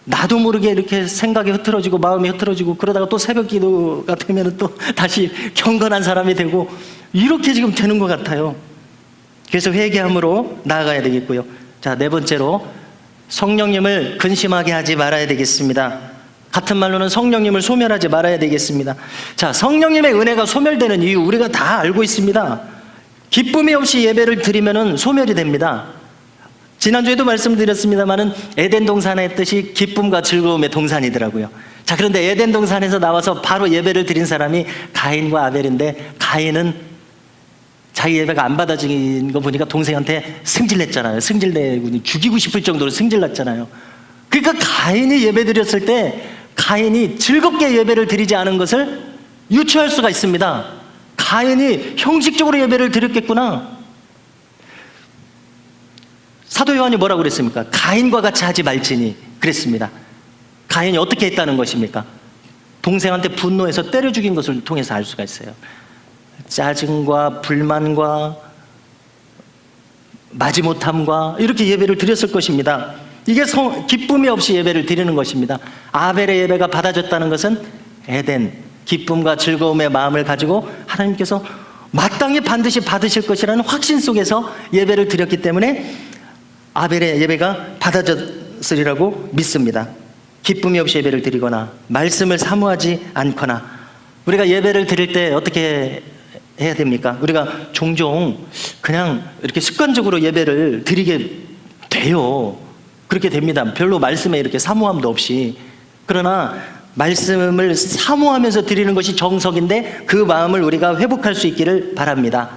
나도 모르게 이렇게 생각이 흐트러지고 마음이 흐트러지고 그러다가 또 새벽 기도가 되면 또 다시 경건한 사람이 되고 이렇게 지금 되는 것 같아요. 그래서 회개함으로 나아가야 되겠고요. 자, 네 번째로, 성령님을 근심하게 하지 말아야 되겠습니다. 같은 말로는 성령님을 소멸하지 말아야 되겠습니다. 자, 성령님의 은혜가 소멸되는 이유 우리가 다 알고 있습니다. 기쁨이 없이 예배를 드리면은 소멸이 됩니다. 지난주에도 말씀드렸습니다마는 에덴 동산의 뜻이 기쁨과 즐거움의 동산이더라고요. 자, 그런데 에덴 동산에서 나와서 바로 예배를 드린 사람이 가인과 아벨인데, 가인은 자기 예배가 안 받아진 거 보니까 동생한테 승질냈잖아요. 승질내고 죽이고 싶을 정도로 승질났잖아요. 그러니까 가인이 예배 드렸을 때 가인이 즐겁게 예배를 드리지 않은 것을 유추할 수가 있습니다. 가인이 형식적으로 예배를 드렸겠구나. 사도 요한이 뭐라고 그랬습니까? 가인과 같이 하지 말지니 그랬습니다. 가인이 어떻게 했다는 것입니까? 동생한테 분노해서 때려 죽인 것을 통해서 알 수가 있어요. 짜증과 불만과 마지못함과 이렇게 예배를 드렸을 것입니다. 이게 기쁨이 없이 예배를 드리는 것입니다. 아벨의 예배가 받아졌다는 것은 에덴, 기쁨과 즐거움의 마음을 가지고 하나님께서 마땅히 반드시 받으실 것이라는 확신 속에서 예배를 드렸기 때문에 아벨의 예배가 받아졌으리라고 믿습니다. 기쁨이 없이 예배를 드리거나 말씀을 사모하지 않거나. 우리가 예배를 드릴 때 어떻게 해야 됩니까? 우리가 종종 그냥 이렇게 습관적으로 예배를 드리게 돼요. 그렇게 됩니다. 별로 말씀에 이렇게 사모함도 없이. 그러나 말씀을 사모하면서 드리는 것이 정석인데 그 마음을 우리가 회복할 수 있기를 바랍니다.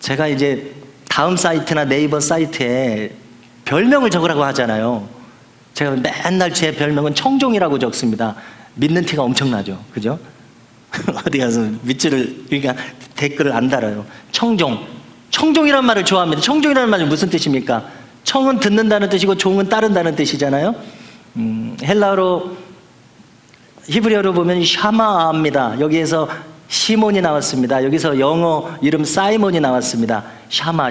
제가 이제 다음 사이트나 네이버 사이트에 별명을 적으라고 하잖아요. 제가 맨날 제 별명은 청종이라고 적습니다. 믿는 티가 엄청나죠. 그죠? 어디 가서 밑줄을, 그러니까 댓글을 안 달아요. 청종. 청종이라는 말을 좋아합니다. 청종이라는 말이 무슨 뜻입니까? 청은 듣는다는 뜻이고 종은 따른다는 뜻이잖아요. 헬라어로 히브리어로 보면 샤마입니다. 여기에서 시몬이 나왔습니다. 여기서 영어 이름 사이몬이 나왔습니다. 샤마,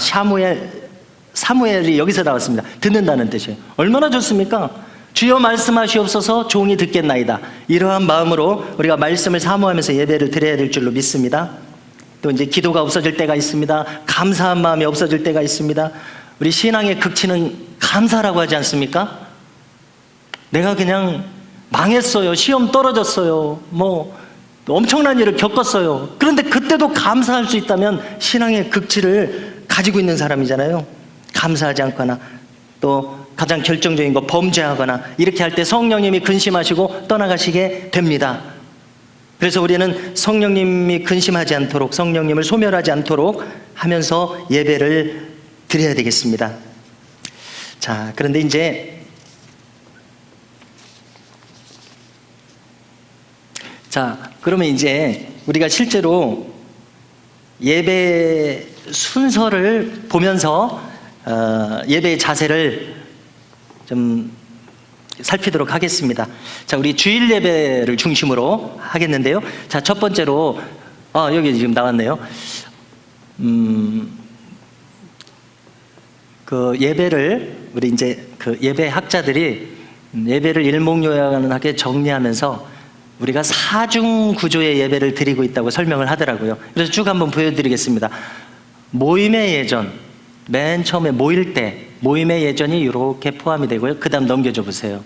사무엘이 여기서 나왔습니다. 듣는다는 뜻이에요. 얼마나 좋습니까? 주여 말씀하시옵소서 종이 듣겠나이다. 이러한 마음으로 우리가 말씀을 사모하면서 예배를 드려야 될 줄로 믿습니다. 또 이제 기도가 없어질 때가 있습니다. 감사한 마음이 없어질 때가 있습니다. 우리 신앙의 극치는 감사라고 하지 않습니까? 내가 그냥 망했어요. 시험 떨어졌어요. 뭐 엄청난 일을 겪었어요. 그런데 그때도 감사할 수 있다면 신앙의 극치를 가지고 있는 사람이잖아요. 감사하지 않거나 또 가장 결정적인 거 범죄하거나 이렇게 할 때 성령님이 근심하시고 떠나가시게 됩니다. 그래서 우리는 성령님이 근심하지 않도록, 성령님을 소멸하지 않도록 하면서 예배를 드려야 되겠습니다. 자, 그런데 이제 그러면 이제 우리가 실제로 예배 순서를 보면서 예배의 자세를 좀 살피도록 하겠습니다. 자, 우리 주일 예배를 중심으로 하겠는데요. 자, 첫 번째로 여기 지금 나왔네요. 그 예배를 우리 이제 그 예배 학자들이 예배를 일목요연하게 정리하면서 우리가 사중 구조의 예배를 드리고 있다고 설명을 하더라고요. 그래서 쭉 한번 보여드리겠습니다. 모임의 예전, 맨 처음에 모일 때 모임의 예전이 이렇게 포함이 되고요. 그 다음 넘겨줘 보세요.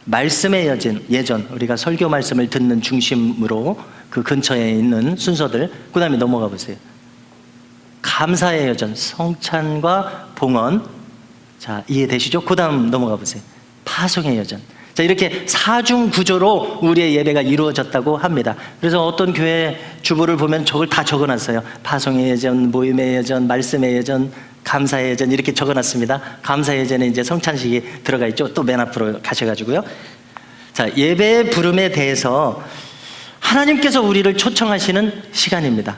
말씀의 예전, 우리가 설교 말씀을 듣는 중심으로 그 근처에 있는 순서들, 그 다음에 넘어가 보세요. 감사의 여전, 성찬과 봉헌. 자, 이해되시죠? 그 다음 넘어가 보세요. 파송의 여전. 자, 이렇게 사중 구조로 우리의 예배가 이루어졌다고 합니다. 그래서 어떤 교회 주보를 보면 저걸 다 적어놨어요. 파송의 예전, 모임의 예전, 말씀의 예전, 감사의 예전 이렇게 적어놨습니다. 감사의 예전에 이제 성찬식이 들어가 있죠. 또 맨 앞으로 가셔가지고요. 자, 예배의 부름에 대해서 하나님께서 우리를 초청하시는 시간입니다.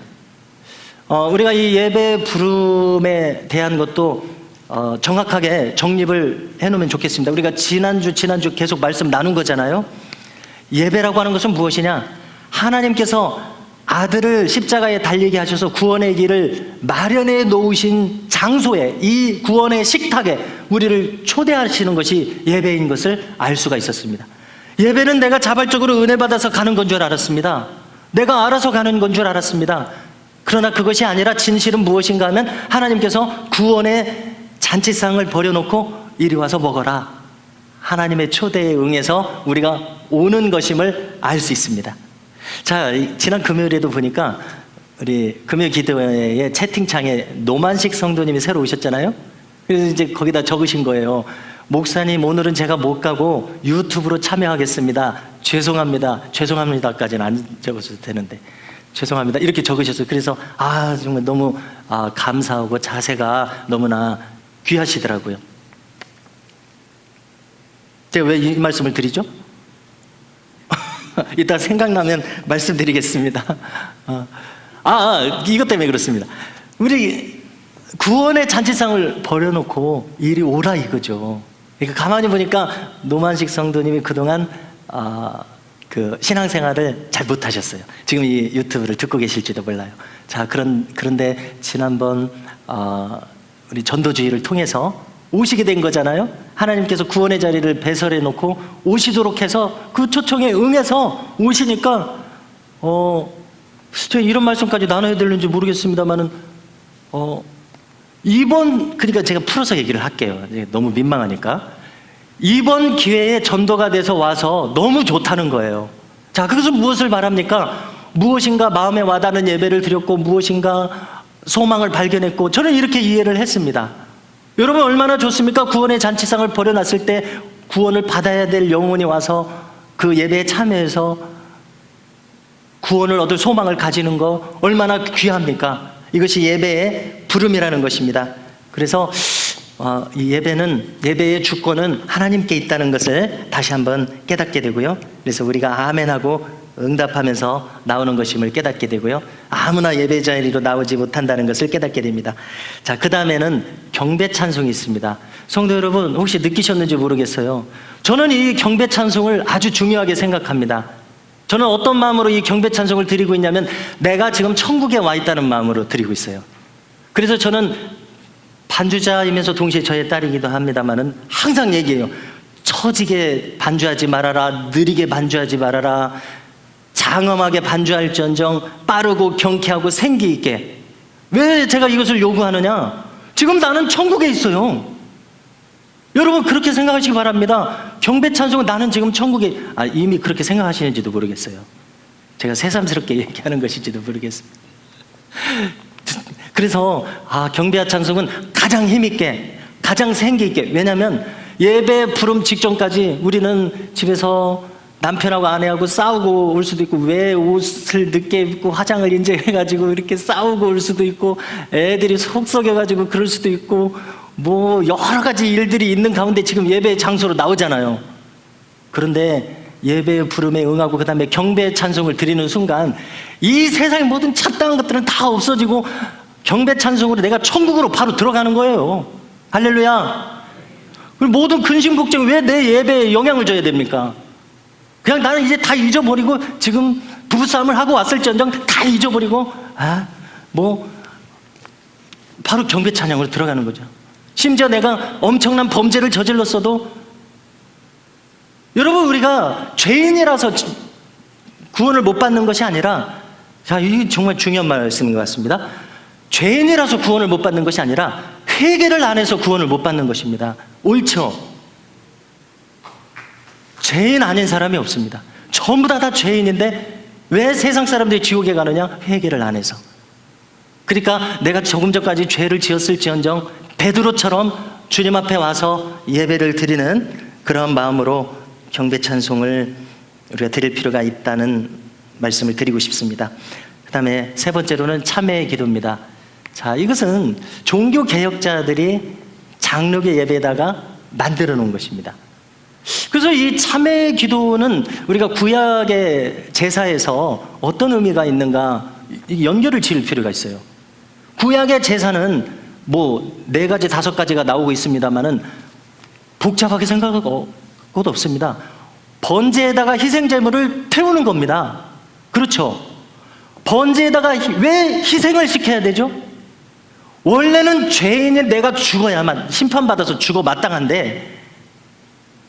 우리가 이 예배 부름에 대한 것도 정확하게 정립을 해놓으면 좋겠습니다. 우리가 지난주 계속 말씀 나눈 거잖아요. 예배라고 하는 것은 무엇이냐? 하나님께서 아들을 십자가에 달리게 하셔서 구원의 길을 마련해 놓으신 장소에, 이 구원의 식탁에 우리를 초대하시는 것이 예배인 것을 알 수가 있었습니다. 예배는 내가 자발적으로 은혜 받아서 가는 건 줄 알았습니다. 내가 알아서 가는 건 줄 알았습니다. 그러나 그것이 아니라 진실은 무엇인가 하면 하나님께서 구원의 잔치상을 버려놓고 이리 와서 먹어라. 하나님의 초대에 응해서 우리가 오는 것임을 알 수 있습니다. 자, 지난 금요일에도 보니까 우리 금요 기도회의 채팅창에 노만식 성도님이 새로 오셨잖아요. 그래서 이제 거기다 적으신 거예요. 목사님, 오늘은 제가 못 가고 유튜브로 참여하겠습니다. 죄송합니다까지는 안 적어도 되는데 죄송합니다 이렇게 적으셨어요. 그래서 정말 너무 감사하고 자세가 너무나 귀하시더라고요. 제가 왜 이 말씀을 드리죠? 이따 생각나면 말씀드리겠습니다. 이것 때문에 그렇습니다. 우리 구원의 잔치상을 버려놓고 이리 오라 이거죠. 그러니까 가만히 보니까 노만식 성도님이 그동안 그 신앙생활을 잘 못하셨어요. 지금 이 유튜브를 듣고 계실지도 몰라요. 자, 그런데 지난번 우리 전도주의를 통해서 오시게 된 거잖아요. 하나님께서 구원의 자리를 배설해 놓고 오시도록 해서 그 초청에 응해서 오시니까 제가 이런 말씀까지 나눠야 되는지 모르겠습니다만은 그러니까 제가 풀어서 얘기를 할게요. 너무 민망하니까. 이번 기회에 전도가 돼서 와서 너무 좋다는 거예요. 자, 그것은 무엇을 말합니까? 무엇인가 마음에 와닿는 예배를 드렸고 무엇인가 소망을 발견했고 저는 이렇게 이해를 했습니다. 여러분 얼마나 좋습니까? 구원의 잔치상을 버려놨을 때 구원을 받아야 될 영혼이 와서 그 예배에 참여해서 구원을 얻을 소망을 가지는 거 얼마나 귀합니까? 이것이 예배의 부름이라는 것입니다. 그래서 이 예배의 주권은 하나님께 있다는 것을 다시 한번 깨닫게 되고요. 그래서 우리가 아멘하고 응답하면서 나오는 것임을 깨닫게 되고요. 아무나 예배 자리로 나오지 못한다는 것을 깨닫게 됩니다. 자, 그 다음에는 경배 찬송이 있습니다. 성도 여러분, 혹시 느끼셨는지 모르겠어요. 저는 이 경배 찬송을 아주 중요하게 생각합니다. 저는 어떤 마음으로 이 경배 찬송을 드리고 있냐면, 내가 지금 천국에 와 있다는 마음으로 드리고 있어요. 그래서 저는 반주자이면서 동시에 저의 딸이기도 합니다만은 항상 얘기해요. 처지게 반주하지 말아라. 느리게 반주하지 말아라. 장엄하게 반주할지언정 빠르고 경쾌하고 생기 있게. 왜 제가 이것을 요구하느냐? 지금 나는 천국에 있어요. 여러분 그렇게 생각하시기 바랍니다. 경배 찬송은 나는 지금 천국에, 이미 그렇게 생각하시는지도 모르겠어요. 제가 새삼스럽게 얘기하는 것인지도 모르겠습니다. 그래서 경배 찬송은 가장 힘있게, 가장 생기있게. 왜냐하면 예배 부름 직전까지 우리는 집에서 남편하고 아내하고 싸우고 올 수도 있고, 왜 옷을 늦게 입고 화장을 이제 해가지고 이렇게 싸우고 올 수도 있고, 애들이 속 썩여가지고 그럴 수도 있고, 뭐 여러 가지 일들이 있는 가운데 지금 예배 장소로 나오잖아요. 그런데 예배 부름에 응하고 그 다음에 경배 찬송을 드리는 순간 이 세상의 모든 차당한 것들은 다 없어지고 경배 찬송으로 내가 천국으로 바로 들어가는 거예요. 할렐루야. 그리고 모든 근심 걱정이 왜 내 예배에 영향을 줘야 됩니까? 그냥 나는 이제 다 잊어버리고, 지금 부부싸움을 하고 왔을지언정 다 잊어버리고 바로 경배 찬양으로 들어가는 거죠. 심지어 내가 엄청난 범죄를 저질렀어도, 여러분 우리가 죄인이라서 구원을 못 받는 것이 아니라, 자, 이게 정말 중요한 말씀인 것 같습니다. 죄인이라서 구원을 못 받는 것이 아니라 회개를 안 해서 구원을 못 받는 것입니다. 옳죠? 죄인 아닌 사람이 없습니다. 전부 다 죄인인데 왜 세상 사람들이 지옥에 가느냐? 회개를 안 해서. 그러니까 내가 조금 전까지 죄를 지었을지언정 베드로처럼 주님 앞에 와서 예배를 드리는 그런 마음으로 경배 찬송을 우리가 드릴 필요가 있다는 말씀을 드리고 싶습니다. 그 다음에 세 번째로는 참회의 기도입니다. 자, 이것은 종교 개혁자들이 장로교 예배에다가 만들어 놓은 것입니다. 그래서 이 참회의 기도는 우리가 구약의 제사에서 어떤 의미가 있는가 연결을 지을 필요가 있어요. 구약의 제사는 4가지, 5가지가 나오고 있습니다만은 복잡하게 생각할 것도 없습니다. 번제에다가 희생제물을 태우는 겁니다. 그렇죠? 번제에다가 왜 희생을 시켜야 되죠? 원래는 죄인이 내가 죽어야만, 심판받아서 죽어 마땅한데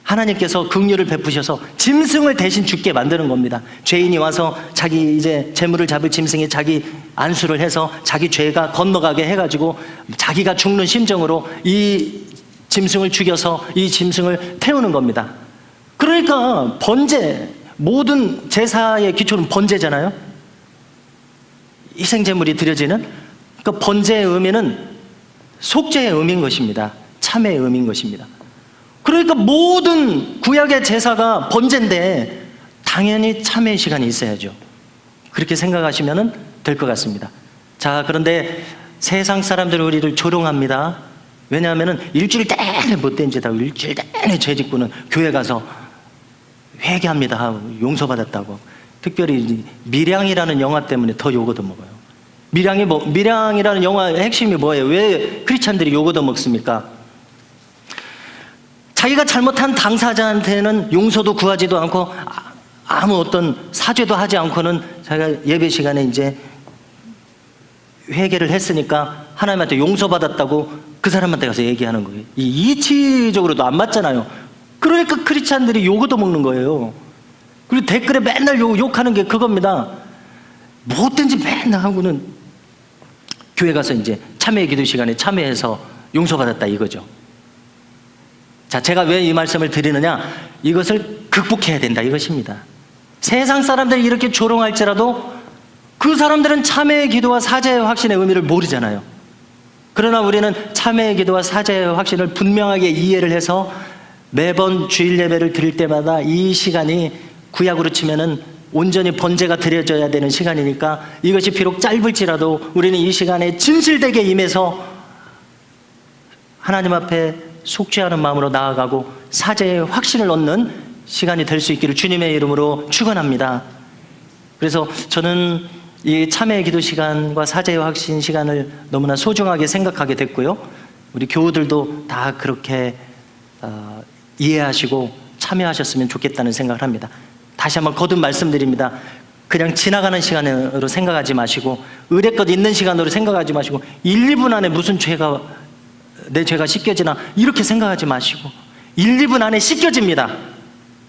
하나님께서 긍휼을 베푸셔서 짐승을 대신 죽게 만드는 겁니다. 죄인이 와서 자기 이제 재물을 잡을 짐승이 자기 안수를 해서 자기 죄가 건너가게 해가지고 자기가 죽는 심정으로 이 짐승을 죽여서 이 짐승을 태우는 겁니다. 그러니까 번제, 모든 제사의 기초는 번제잖아요. 희생제물이 드려지는 그 번제의 의미는 속죄의 의미인 것입니다. 참회의 의미인 것입니다. 그러니까 모든 구약의 제사가 번제인데 당연히 참회의 시간이 있어야죠. 그렇게 생각하시면 될 것 같습니다. 자, 그런데 세상 사람들은 우리를 조롱합니다. 왜냐하면 일주일 내내 못된 죄다, 일주일 내내 죄 짓고는 교회 가서 회개합니다 하고 용서받았다고. 특별히 밀양이라는 영화 때문에 더 욕 얻어먹어요. 밀양이라는 영화의 핵심이 뭐예요? 왜 크리스찬들이 욕 얻어먹습니까? 자기가 잘못한 당사자한테는 용서도 구하지도 않고 아무 어떤 사죄도 하지 않고는 자기가 예배 시간에 이제 회개를 했으니까 하나님한테 용서받았다고 그 사람한테 가서 얘기하는 거예요. 이 이치적으로도 안 맞잖아요. 그러니까 크리스찬들이 욕 얻어먹는 거예요. 그리고 댓글에 맨날 욕하는 게 그겁니다. 뭐든지 맨날 하고는 교회 가서 이제 참회 기도 시간에 참회해서 용서받았다 이거죠. 자, 제가 왜 이 말씀을 드리느냐? 이것을 극복해야 된다 이것입니다. 세상 사람들이 이렇게 조롱할지라도 그 사람들은 참회의 기도와 사죄의 확신의 의미를 모르잖아요. 그러나 우리는 참회의 기도와 사죄의 확신을 분명하게 이해를 해서 매번 주일 예배를 드릴 때마다 이 시간이 구약으로 치면은 온전히 번제가 드려져야 되는 시간이니까 이것이 비록 짧을지라도 우리는 이 시간에 진실되게 임해서 하나님 앞에 속죄하는 마음으로 나아가고 사죄의 확신을 얻는 시간이 될 수 있기를 주님의 이름으로 축원합니다. 그래서 저는 이 참회의 기도 시간과 사제의 확신 시간을 너무나 소중하게 생각하게 됐고요. 우리 교우들도 다 그렇게 이해하시고 참여하셨으면 좋겠다는 생각을 합니다. 다시 한번 거듭 말씀드립니다. 그냥 지나가는 시간으로 생각하지 마시고, 의례껏 있는 시간으로 생각하지 마시고, 1, 2분 안에 무슨 내 죄가 씻겨지나 이렇게 생각하지 마시고, 1, 2분 안에 씻겨집니다.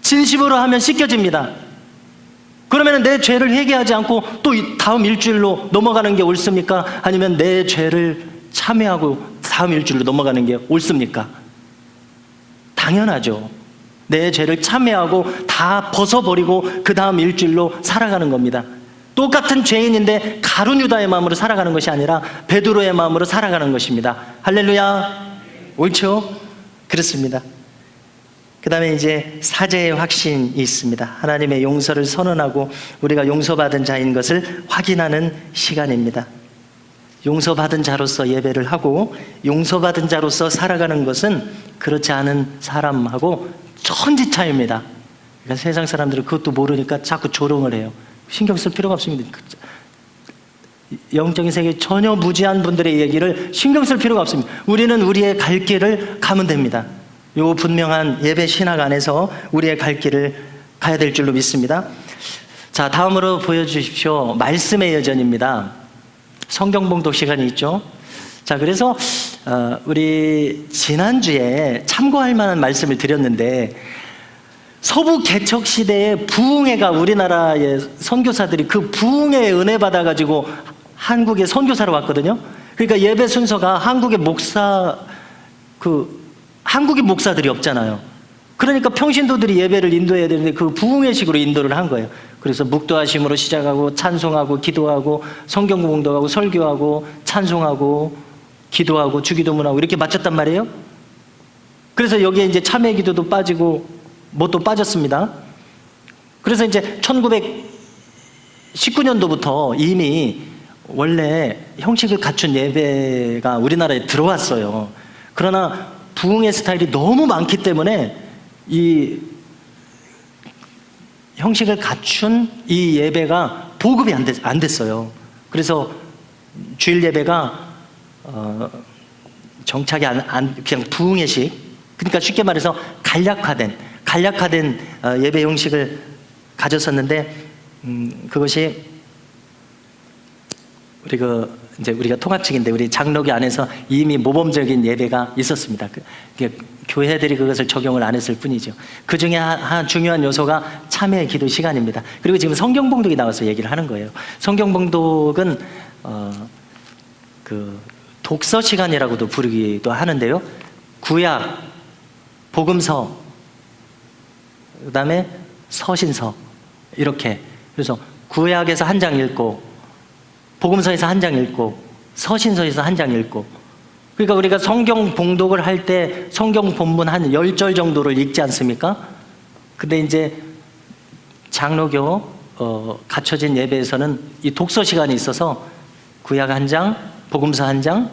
진심으로 하면 씻겨집니다. 그러면 내 죄를 회개하지 않고 또 다음 일주일로 넘어가는 게 옳습니까? 아니면 내 죄를 참회하고 다음 일주일로 넘어가는 게 옳습니까? 당연하죠. 내 죄를 참회하고 다 벗어버리고 그 다음 일주일로 살아가는 겁니다. 똑같은 죄인인데 가룟 유다의 마음으로 살아가는 것이 아니라 베드로의 마음으로 살아가는 것입니다. 할렐루야. 옳죠? 그렇습니다. 그 다음에 이제 사제의 확신이 있습니다. 하나님의 용서를 선언하고 우리가 용서받은 자인 것을 확인하는 시간입니다. 용서받은 자로서 예배를 하고 용서받은 자로서 살아가는 것은 그렇지 않은 사람하고 천지 차이입니다. 그러니까 세상 사람들은 그것도 모르니까 자꾸 조롱을 해요. 신경 쓸 필요가 없습니다. 영적인 세계에 전혀 무지한 분들의 얘기를 신경 쓸 필요가 없습니다. 우리는 우리의 갈 길을 가면 됩니다. 요 분명한 예배 신학 안에서 우리의 갈 길을 가야 될 줄로 믿습니다. 자, 다음으로 보여주십시오. 말씀의 여전입니다. 성경 봉독 시간이 있죠. 자, 그래서 우리 지난주에 참고할 만한 말씀을 드렸는데, 서부 개척 시대에 부흥회가, 우리나라의 선교사들이 그 부흥회에 은혜 받아가지고 한국에 선교사로 왔거든요. 그러니까 예배 순서가 한국의 목사들이 없잖아요. 그러니까 평신도들이 예배를 인도해야 되는데 그 부흥회식으로 인도를 한 거예요. 그래서 묵도하심으로 시작하고 찬송하고 기도하고 성경 봉독하고 설교하고 찬송하고 기도하고 주기도문하고 이렇게 마쳤단 말이에요. 그래서 여기에 이제 참회 기도도 빠지고 뭐 또 빠졌습니다. 그래서 이제 1919년도부터 이미 원래 형식을 갖춘 예배가 우리나라에 들어왔어요. 그러나 부흥의 스타일이 너무 많기 때문에 이 형식을 갖춘 이 예배가 보급이 안 됐어요. 그래서 주일 예배가 정착이 그냥 부흥회식, 그러니까 쉽게 말해서 간략화된 예배 형식을 가졌었는데, 그것이 우리가 통합측인데 우리 장로교 안에서 이미 모범적인 예배가 있었습니다. 교회들이 그것을 적용을 안 했을 뿐이죠. 그 중에 한 중요한 요소가 참회 기도 시간입니다. 그리고 지금 성경 봉독이 나와서 얘기를 하는 거예요. 성경 봉독은 그 독서 시간이라고도 부르기도 하는데요. 구약, 복음서, 그 다음에 서신서, 이렇게. 그래서 구약에서 한 장 읽고, 복음서에서 한 장 읽고, 서신서에서 한 장 읽고. 그러니까 우리가 성경 봉독을 할 때 성경 본문 한 10절 정도를 읽지 않습니까? 근데 이제 장로교 갖춰진 예배에서는 이 독서 시간이 있어서 구약 한 장, 복음서 한 장,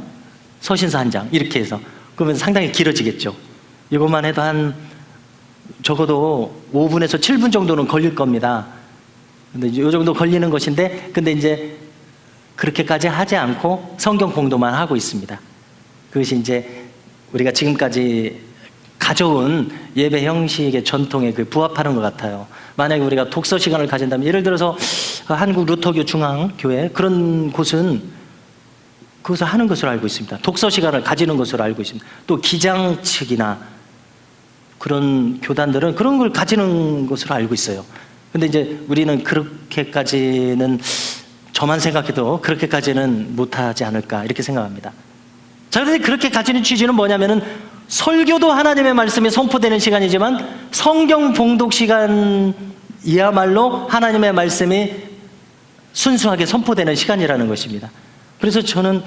서신서 한 장, 이렇게 해서. 그러면 상당히 길어지겠죠. 이것만 해도 적어도 5분에서 7분 정도는 걸릴 겁니다. 근데 이 정도 걸리는 것인데, 근데 이제 그렇게까지 하지 않고 성경 봉독만 하고 있습니다. 그것이 이제 우리가 지금까지 가져온 예배 형식의 전통에 부합하는 것 같아요. 만약에 우리가 독서 시간을 가진다면, 예를 들어서 한국 루터교 중앙교회, 그런 곳은 그것을 하는 것으로 알고 있습니다. 독서 시간을 가지는 것으로 알고 있습니다. 또 기장 측이나 그런 교단들은 그런 걸 가지는 것으로 알고 있어요. 근데 이제 우리는 그렇게까지는, 저만 생각해도 그렇게까지는 못하지 않을까, 이렇게 생각합니다. 자, 그런데 그렇게 가지는 취지는 뭐냐면은, 설교도 하나님의 말씀이 선포되는 시간이지만 성경 봉독 시간이야말로 하나님의 말씀이 순수하게 선포되는 시간이라는 것입니다. 그래서 저는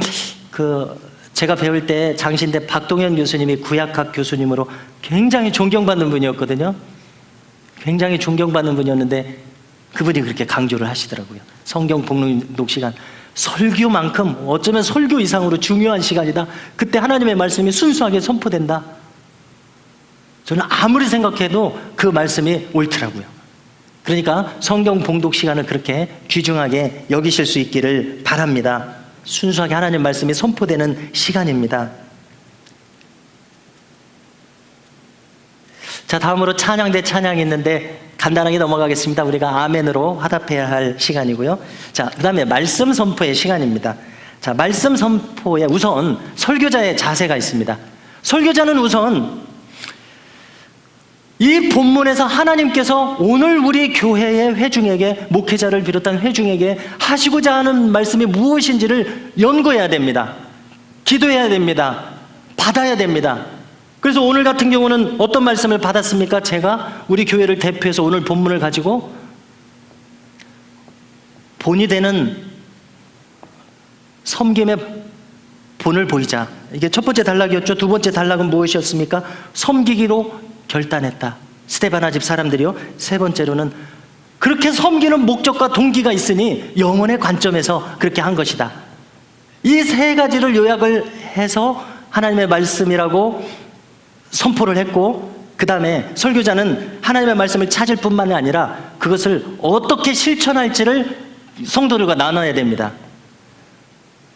제가 배울 때 장신대 박동현 교수님이 구약학 교수님으로 굉장히 존경받는 분이었거든요. 굉장히 존경받는 분이었는데 그분이 그렇게 강조를 하시더라고요. 성경 봉독 시간, 설교만큼, 어쩌면 설교 이상으로 중요한 시간이다. 그때 하나님의 말씀이 순수하게 선포된다. 저는 아무리 생각해도 그 말씀이 옳더라고요. 그러니까 성경 봉독 시간을 그렇게 귀중하게 여기실 수 있기를 바랍니다. 순수하게 하나님 말씀이 선포되는 시간입니다. 자, 다음으로 찬양 대 찬양이 있는데 간단하게 넘어가겠습니다. 우리가 아멘으로 화답해야 할 시간이고요. 자, 그 다음에 말씀 선포의 시간입니다. 자, 말씀 선포에 우선 설교자의 자세가 있습니다. 설교자는 우선 이 본문에서 하나님께서 오늘 우리 교회의 회중에게, 목회자를 비롯한 회중에게 하시고자 하는 말씀이 무엇인지를 연구해야 됩니다. 기도해야 됩니다. 받아야 됩니다. 그래서 오늘 같은 경우는 어떤 말씀을 받았습니까? 제가 우리 교회를 대표해서 오늘 본문을 가지고 본이 되는 섬김의 본을 보이자. 이게 첫 번째 단락이었죠. 두 번째 단락은 무엇이었습니까? 섬기기로 결단했다. 스데바나 집 사람들이요. 세 번째로는 그렇게 섬기는 목적과 동기가 있으니 영혼의 관점에서 그렇게 한 것이다. 이 세 가지를 요약을 해서 하나님의 말씀이라고 선포를 했고, 그 다음에 설교자는 하나님의 말씀을 찾을 뿐만 아니라 그것을 어떻게 실천할지를 성도들과 나눠야 됩니다.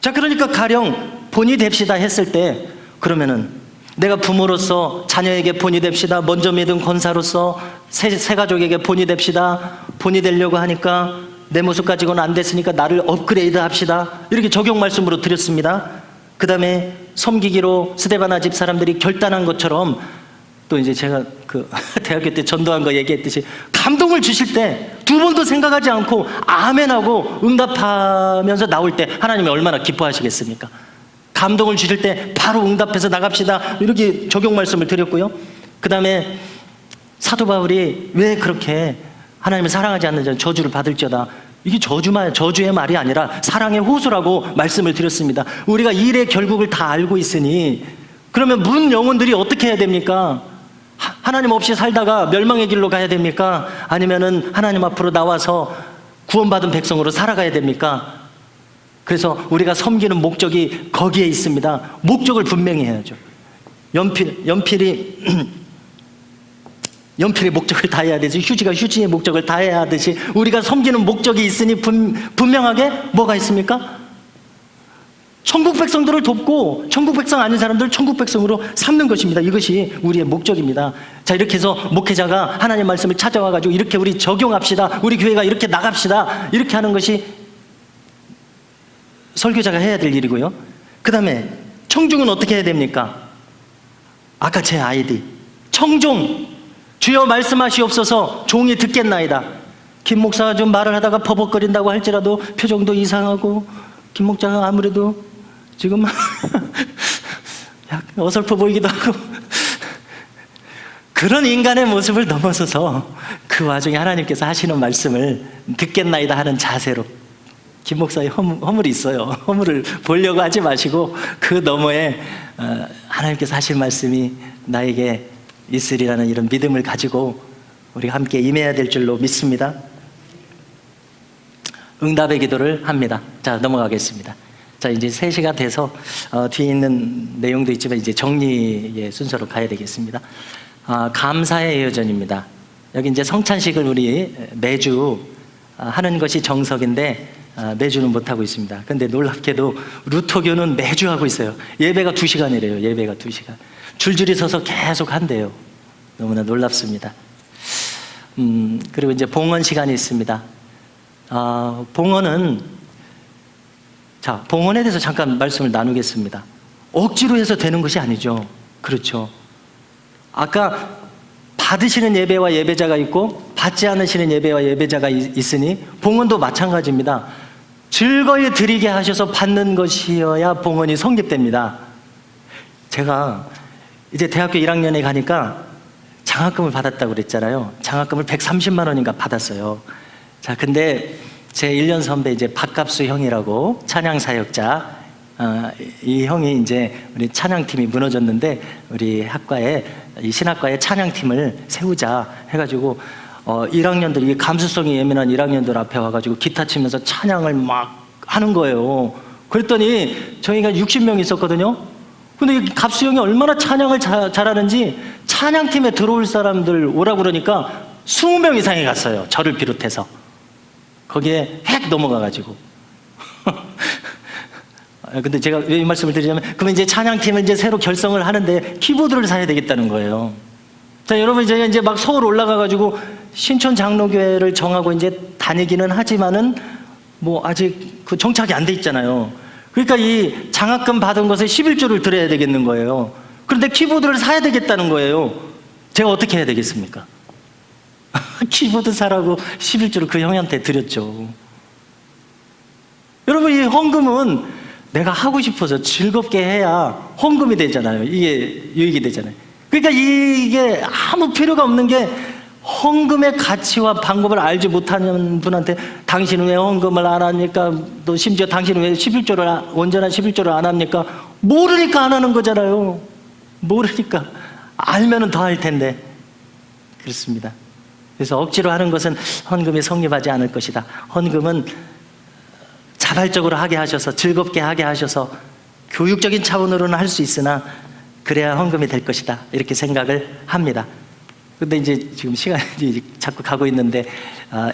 자, 그러니까 가령 본이 됩시다 했을 때, 그러면은 내가 부모로서 자녀에게 본이 됩시다, 먼저 믿은 권사로서 새 가족에게 본이 됩시다, 본이 되려고 하니까 내 모습 가지고는 안 됐으니까 나를 업그레이드 합시다, 이렇게 적용 말씀으로 드렸습니다. 그 다음에 섬기기로 스데바나 집 사람들이 결단한 것처럼, 또 이제 제가 그 대학교 때 전도한 거 얘기했듯이 감동을 주실 때 두 번도 생각하지 않고 아멘하고 응답하면서 나올 때 하나님이 얼마나 기뻐하시겠습니까? 감동을 주실 때 바로 응답해서 나갑시다, 이렇게 적용 말씀을 드렸고요. 그 다음에 사도 바울이 왜 그렇게 하나님을 사랑하지 않는 자는 저주를 받을지어다, 이게 저주의 말이 아니라 사랑의 호소라고 말씀을 드렸습니다. 우리가 일의 결국을 다 알고 있으니 그러면 문 영혼들이 어떻게 해야 됩니까? 하나님 없이 살다가 멸망의 길로 가야 됩니까? 아니면은 하나님 앞으로 나와서 구원받은 백성으로 살아가야 됩니까? 그래서 우리가 섬기는 목적이 거기에 있습니다. 목적을 분명히 해야죠. 연필이 목적을 다해야 되지, 휴지가 휴지의 목적을 다해야 하듯이 우리가 섬기는 목적이 있으니 분명하게 뭐가 있습니까? 천국 백성들을 돕고 천국 백성 아닌 사람들을 천국 백성으로 삼는 것입니다. 이것이 우리의 목적입니다. 자, 이렇게 해서 목회자가 하나님 말씀을 찾아와가지고 이렇게 우리 적용합시다, 우리 교회가 이렇게 나갑시다, 이렇게 하는 것이 설교자가 해야 될 일이고요. 그 다음에 청중은 어떻게 해야 됩니까? 아까 제 아이디 청종, 주여 말씀하시옵소서, 종이 듣겠나이다. 김 목사가 좀 말을 하다가 버벅거린다고 할지라도 표정도 이상하고, 김 목사가 아무래도 지금 약간 어설퍼 보이기도 하고, 그런 인간의 모습을 넘어서서 그 와중에 하나님께서 하시는 말씀을 듣겠나이다 하는 자세로, 김 목사의 허물이 있어요. 허물을 보려고 하지 마시고 그 너머에 하나님께서 하실 말씀이 나에게 있으리라는 이런 믿음을 가지고 우리가 함께 임해야 될 줄로 믿습니다. 응답의 기도를 합니다. 자, 넘어가겠습니다. 자, 이제 3시가 돼서 뒤에 있는 내용도 있지만 이제 정리의 순서로 가야 되겠습니다. 감사의 예전입니다. 여기 이제 성찬식을 우리 매주 하는 것이 정석인데 매주는 못하고 있습니다. 근데 놀랍게도 루터교는 매주 하고 있어요. 예배가 2시간이래요. 예배가 2시간. 줄줄이 서서 계속 한대요. 너무나 놀랍습니다. 그리고 이제 봉헌 시간이 있습니다. 봉헌에 대해서 잠깐 말씀을 나누겠습니다. 억지로 해서 되는 것이 아니죠. 그렇죠. 아까 받으시는 예배와 예배자가 있고 받지 않으시는 예배와 예배자가 있으니 봉헌도 마찬가지입니다. 즐거이 드리게 하셔서 받는 것이어야 봉헌이 성립됩니다. 제가 이제 대학교 1학년에 가니까 장학금을 받았다고 그랬잖아요. 장학금을 130만 원인가 받았어요. 자, 근데 제 1년 선배 이제 박갑수 형이라고 찬양사역자, 이 형이 이제 우리 찬양팀이 무너졌는데 우리 학과에, 이 신학과에 찬양팀을 세우자 해가지고 1학년들, 이 감수성이 예민한 1학년들 앞에 와가지고 기타 치면서 찬양을 막 하는 거예요. 그랬더니 저희가 60명 있었거든요. 근데 이 갑수 형이 얼마나 찬양을 잘하는지 찬양팀에 들어올 사람들 오라고 그러니까 20명 이상이 갔어요. 저를 비롯해서. 거기에 획 넘어가가지고. 근데 제가 왜 이 말씀을 드리냐면, 그러면 이제 찬양팀을 이제 새로 결성을 하는데 키보드를 사야 되겠다는 거예요. 자, 여러분, 제가 이제 막 서울 올라가가지고 신촌 장로교회를 정하고 이제 다니기는 하지만은 뭐 아직 그 정착이 안 돼 있잖아요. 그러니까 이 장학금 받은 것에 11조를 드려야 되겠는 거예요. 그런데 키보드를 사야 되겠다는 거예요. 제가 어떻게 해야 되겠습니까? 키보드 사라고 11조를 그 형한테 드렸죠. 여러분, 이 헌금은 내가 하고 싶어서 즐겁게 해야 헌금이 되잖아요. 이게 유익이 되잖아요. 그러니까 이게 아무 필요가 없는 게, 헌금의 가치와 방법을 알지 못하는 분한테 당신은 왜 헌금을 안 합니까? 또 심지어 당신은 왜 11조를, 온전한 11조를 안 합니까? 모르니까 안 하는 거잖아요. 모르니까. 알면은 더 할 텐데. 그렇습니다. 그래서 억지로 하는 것은 헌금이 성립하지 않을 것이다. 헌금은 자발적으로 하게 하셔서, 즐겁게 하게 하셔서, 교육적인 차원으로는 할 수 있으나 그래야 헌금이 될 것이다, 이렇게 생각을 합니다. 근데 이제 지금 시간이 자꾸 가고 있는데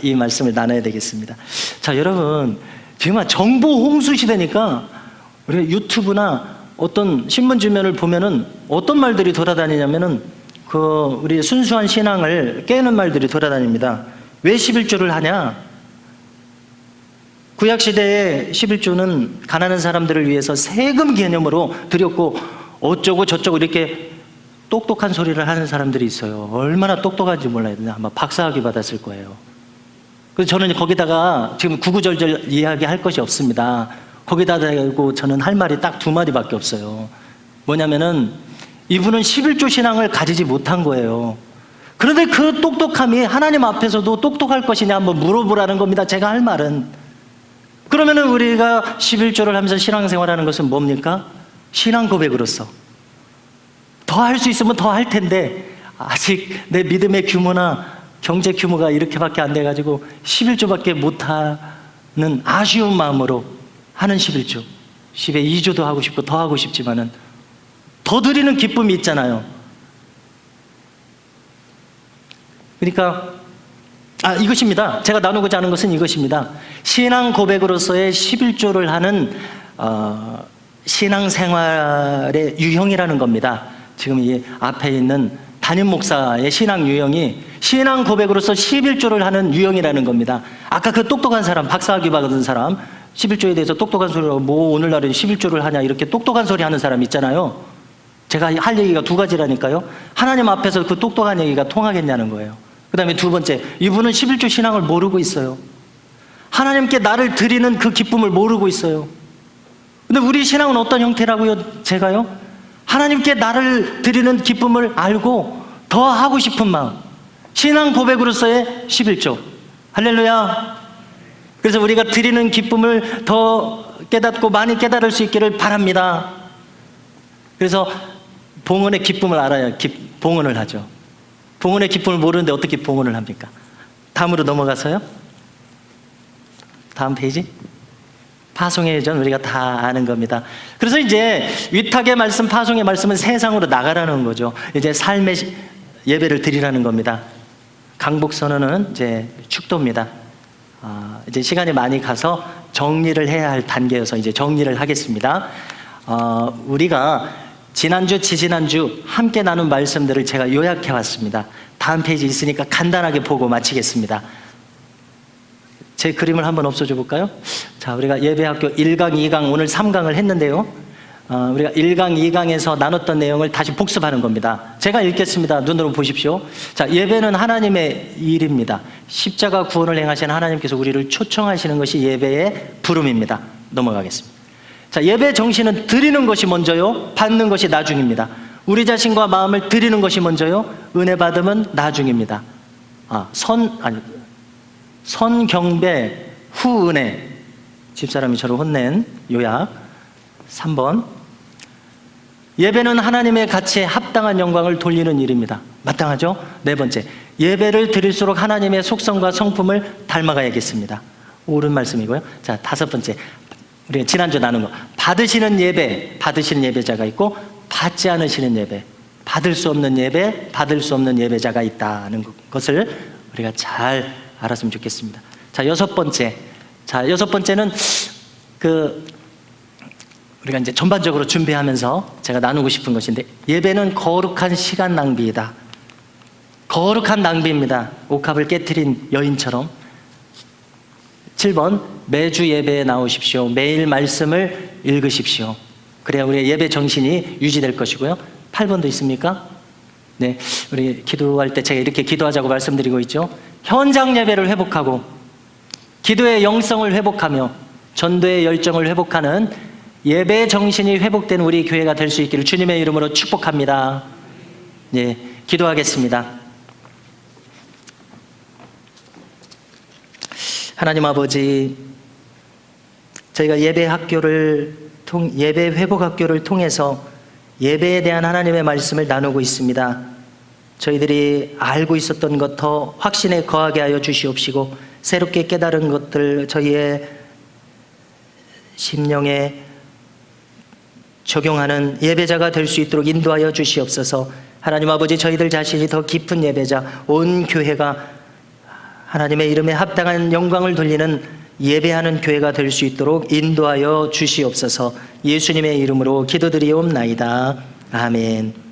이 말씀을 나눠야 되겠습니다. 자, 여러분, 지금 정보 홍수 시대니까 우리가 유튜브나 어떤 신문 주면을 보면은 어떤 말들이 돌아다니냐면은 우리 순수한 신앙을 깨는 말들이 돌아다닙니다. 왜 11조를 하냐? 구약시대에 11조는 가난한 사람들을 위해서 세금 개념으로 드렸고, 어쩌고 저쩌고 이렇게 똑똑한 소리를 하는 사람들이 있어요. 얼마나 똑똑한지 몰라요. 아마 박사학위 받았을 거예요. 그래서 저는 거기다가 지금 구구절절 이야기할 것이 없습니다. 거기다 대고 저는 할 말이 딱 2마디밖에 없어요. 뭐냐면은 이분은 11조 신앙을 가지지 못한 거예요. 그런데 그 똑똑함이 하나님 앞에서도 똑똑할 것이냐 한번 물어보라는 겁니다. 제가 할 말은. 그러면은 우리가 11조를 하면서 신앙생활하는 것은 뭡니까? 신앙 고백으로서 더 할 수 있으면 더 할 텐데, 아직 내 믿음의 규모나 경제 규모가 이렇게밖에 안 돼가지고 11조밖에 못하는 아쉬운 마음으로 하는 11조. 10에 2조도 하고 싶고 더 하고 싶지만은 더 드리는 기쁨이 있잖아요. 그러니까 이것입니다. 제가 나누고자 하는 것은 이것입니다. 신앙 고백으로서의 11조를 하는 신앙생활의 유형이라는 겁니다. 지금 이 앞에 있는 담임 목사의 신앙 유형이 신앙 고백으로서 11조를 하는 유형이라는 겁니다. 아까 그 똑똑한 사람, 박사학위 받은 사람, 11조에 대해서 똑똑한 소리로 뭐 오늘날에 11조를 하냐 이렇게 똑똑한 소리 하는 사람 있잖아요. 제가 할 얘기가 2가지라니까요. 하나님 앞에서 그 똑똑한 얘기가 통하겠냐는 거예요. 그 다음에 2번째, 이분은 11조 신앙을 모르고 있어요. 하나님께 나를 드리는 그 기쁨을 모르고 있어요. 근데 우리 신앙은 어떤 형태라고요? 제가요? 하나님께 나를 드리는 기쁨을 알고 더 하고 싶은 마음, 신앙 고백으로서의 11조. 할렐루야. 그래서 우리가 드리는 기쁨을 더 깨닫고 많이 깨달을 수 있기를 바랍니다. 그래서 봉헌의 기쁨을 알아야 봉헌을 하죠. 봉헌의 기쁨을 모르는데 어떻게 봉헌을 합니까? 다음으로 넘어가서요. 다음 페이지. 파송의 전 우리가 다 아는 겁니다. 그래서 이제 위탁의 말씀, 파송의 말씀은 세상으로 나가라는 거죠. 이제 삶의 예배를 드리라는 겁니다. 강복선언은 이제 축도입니다. 이제 시간이 많이 가서 정리를 해야 할 단계여서 이제 정리를 하겠습니다. 우리가 지난주, 지지난주 함께 나눈 말씀들을 제가 요약해 왔습니다. 다음 페이지 있으니까 간단하게 보고 마치겠습니다. 제 그림을 한번 없어져 볼까요? 자, 우리가 예배학교 1강, 2강, 오늘 3강을 했는데요. 우리가 1강, 2강에서 나눴던 내용을 다시 복습하는 겁니다. 제가 읽겠습니다. 눈으로 보십시오. 자, 예배는 하나님의 일입니다. 십자가 구원을 행하신 하나님께서 우리를 초청하시는 것이 예배의 부름입니다. 넘어가겠습니다. 자, 예배 정신은 드리는 것이 먼저요, 받는 것이 나중입니다. 우리 자신과 마음을 드리는 것이 먼저요, 은혜 받음은 나중입니다. 선경배 후 은혜. 집사람이 저를 혼낸 요약. 3번. 예배는 하나님의 가치에 합당한 영광을 돌리는 일입니다. 마땅하죠? 4번째. 예배를 드릴수록 하나님의 속성과 성품을 닮아가야겠습니다. 옳은 말씀이고요. 자, 5번째. 우리가 지난주 나눈 거. 받으시는 예배자가 있고 받지 않으시는 예배, 받을 수 없는 예배, 받을 수 없는 예배자가 있다는 것을 우리가 잘 알았으면 좋겠습니다. 자, 여섯 번째. 자, 여섯 번째는 우리가 이제 전반적으로 준비하면서 제가 나누고 싶은 것인데, 예배는 거룩한 시간 낭비이다. 거룩한 낭비입니다. 옥합을 깨트린 여인처럼. 7번, 매주 예배에 나오십시오. 매일 말씀을 읽으십시오. 그래야 우리의 예배 정신이 유지될 것이고요. 8번도 있습니까? 네, 우리 기도할 때 제가 이렇게 기도하자고 말씀드리고 있죠. 현장 예배를 회복하고 기도의 영성을 회복하며 전도의 열정을 회복하는 예배 정신이 회복된 우리 교회가 될 수 있기를 주님의 이름으로 축복합니다. 네, 기도하겠습니다. 하나님 아버지, 저희가 예배 회복 학교를 통해서 예배에 대한 하나님의 말씀을 나누고 있습니다. 저희들이 알고 있었던 것 더 확신에 거하게 하여 주시옵시고, 새롭게 깨달은 것들 저희의 심령에 적용하는 예배자가 될 수 있도록 인도하여 주시옵소서. 하나님 아버지, 저희들 자신이 더 깊은 예배자, 온 교회가 하나님의 이름에 합당한 영광을 돌리는 예배하는 교회가 될 수 있도록 인도하여 주시옵소서. 예수님의 이름으로 기도드리옵나이다. 아멘.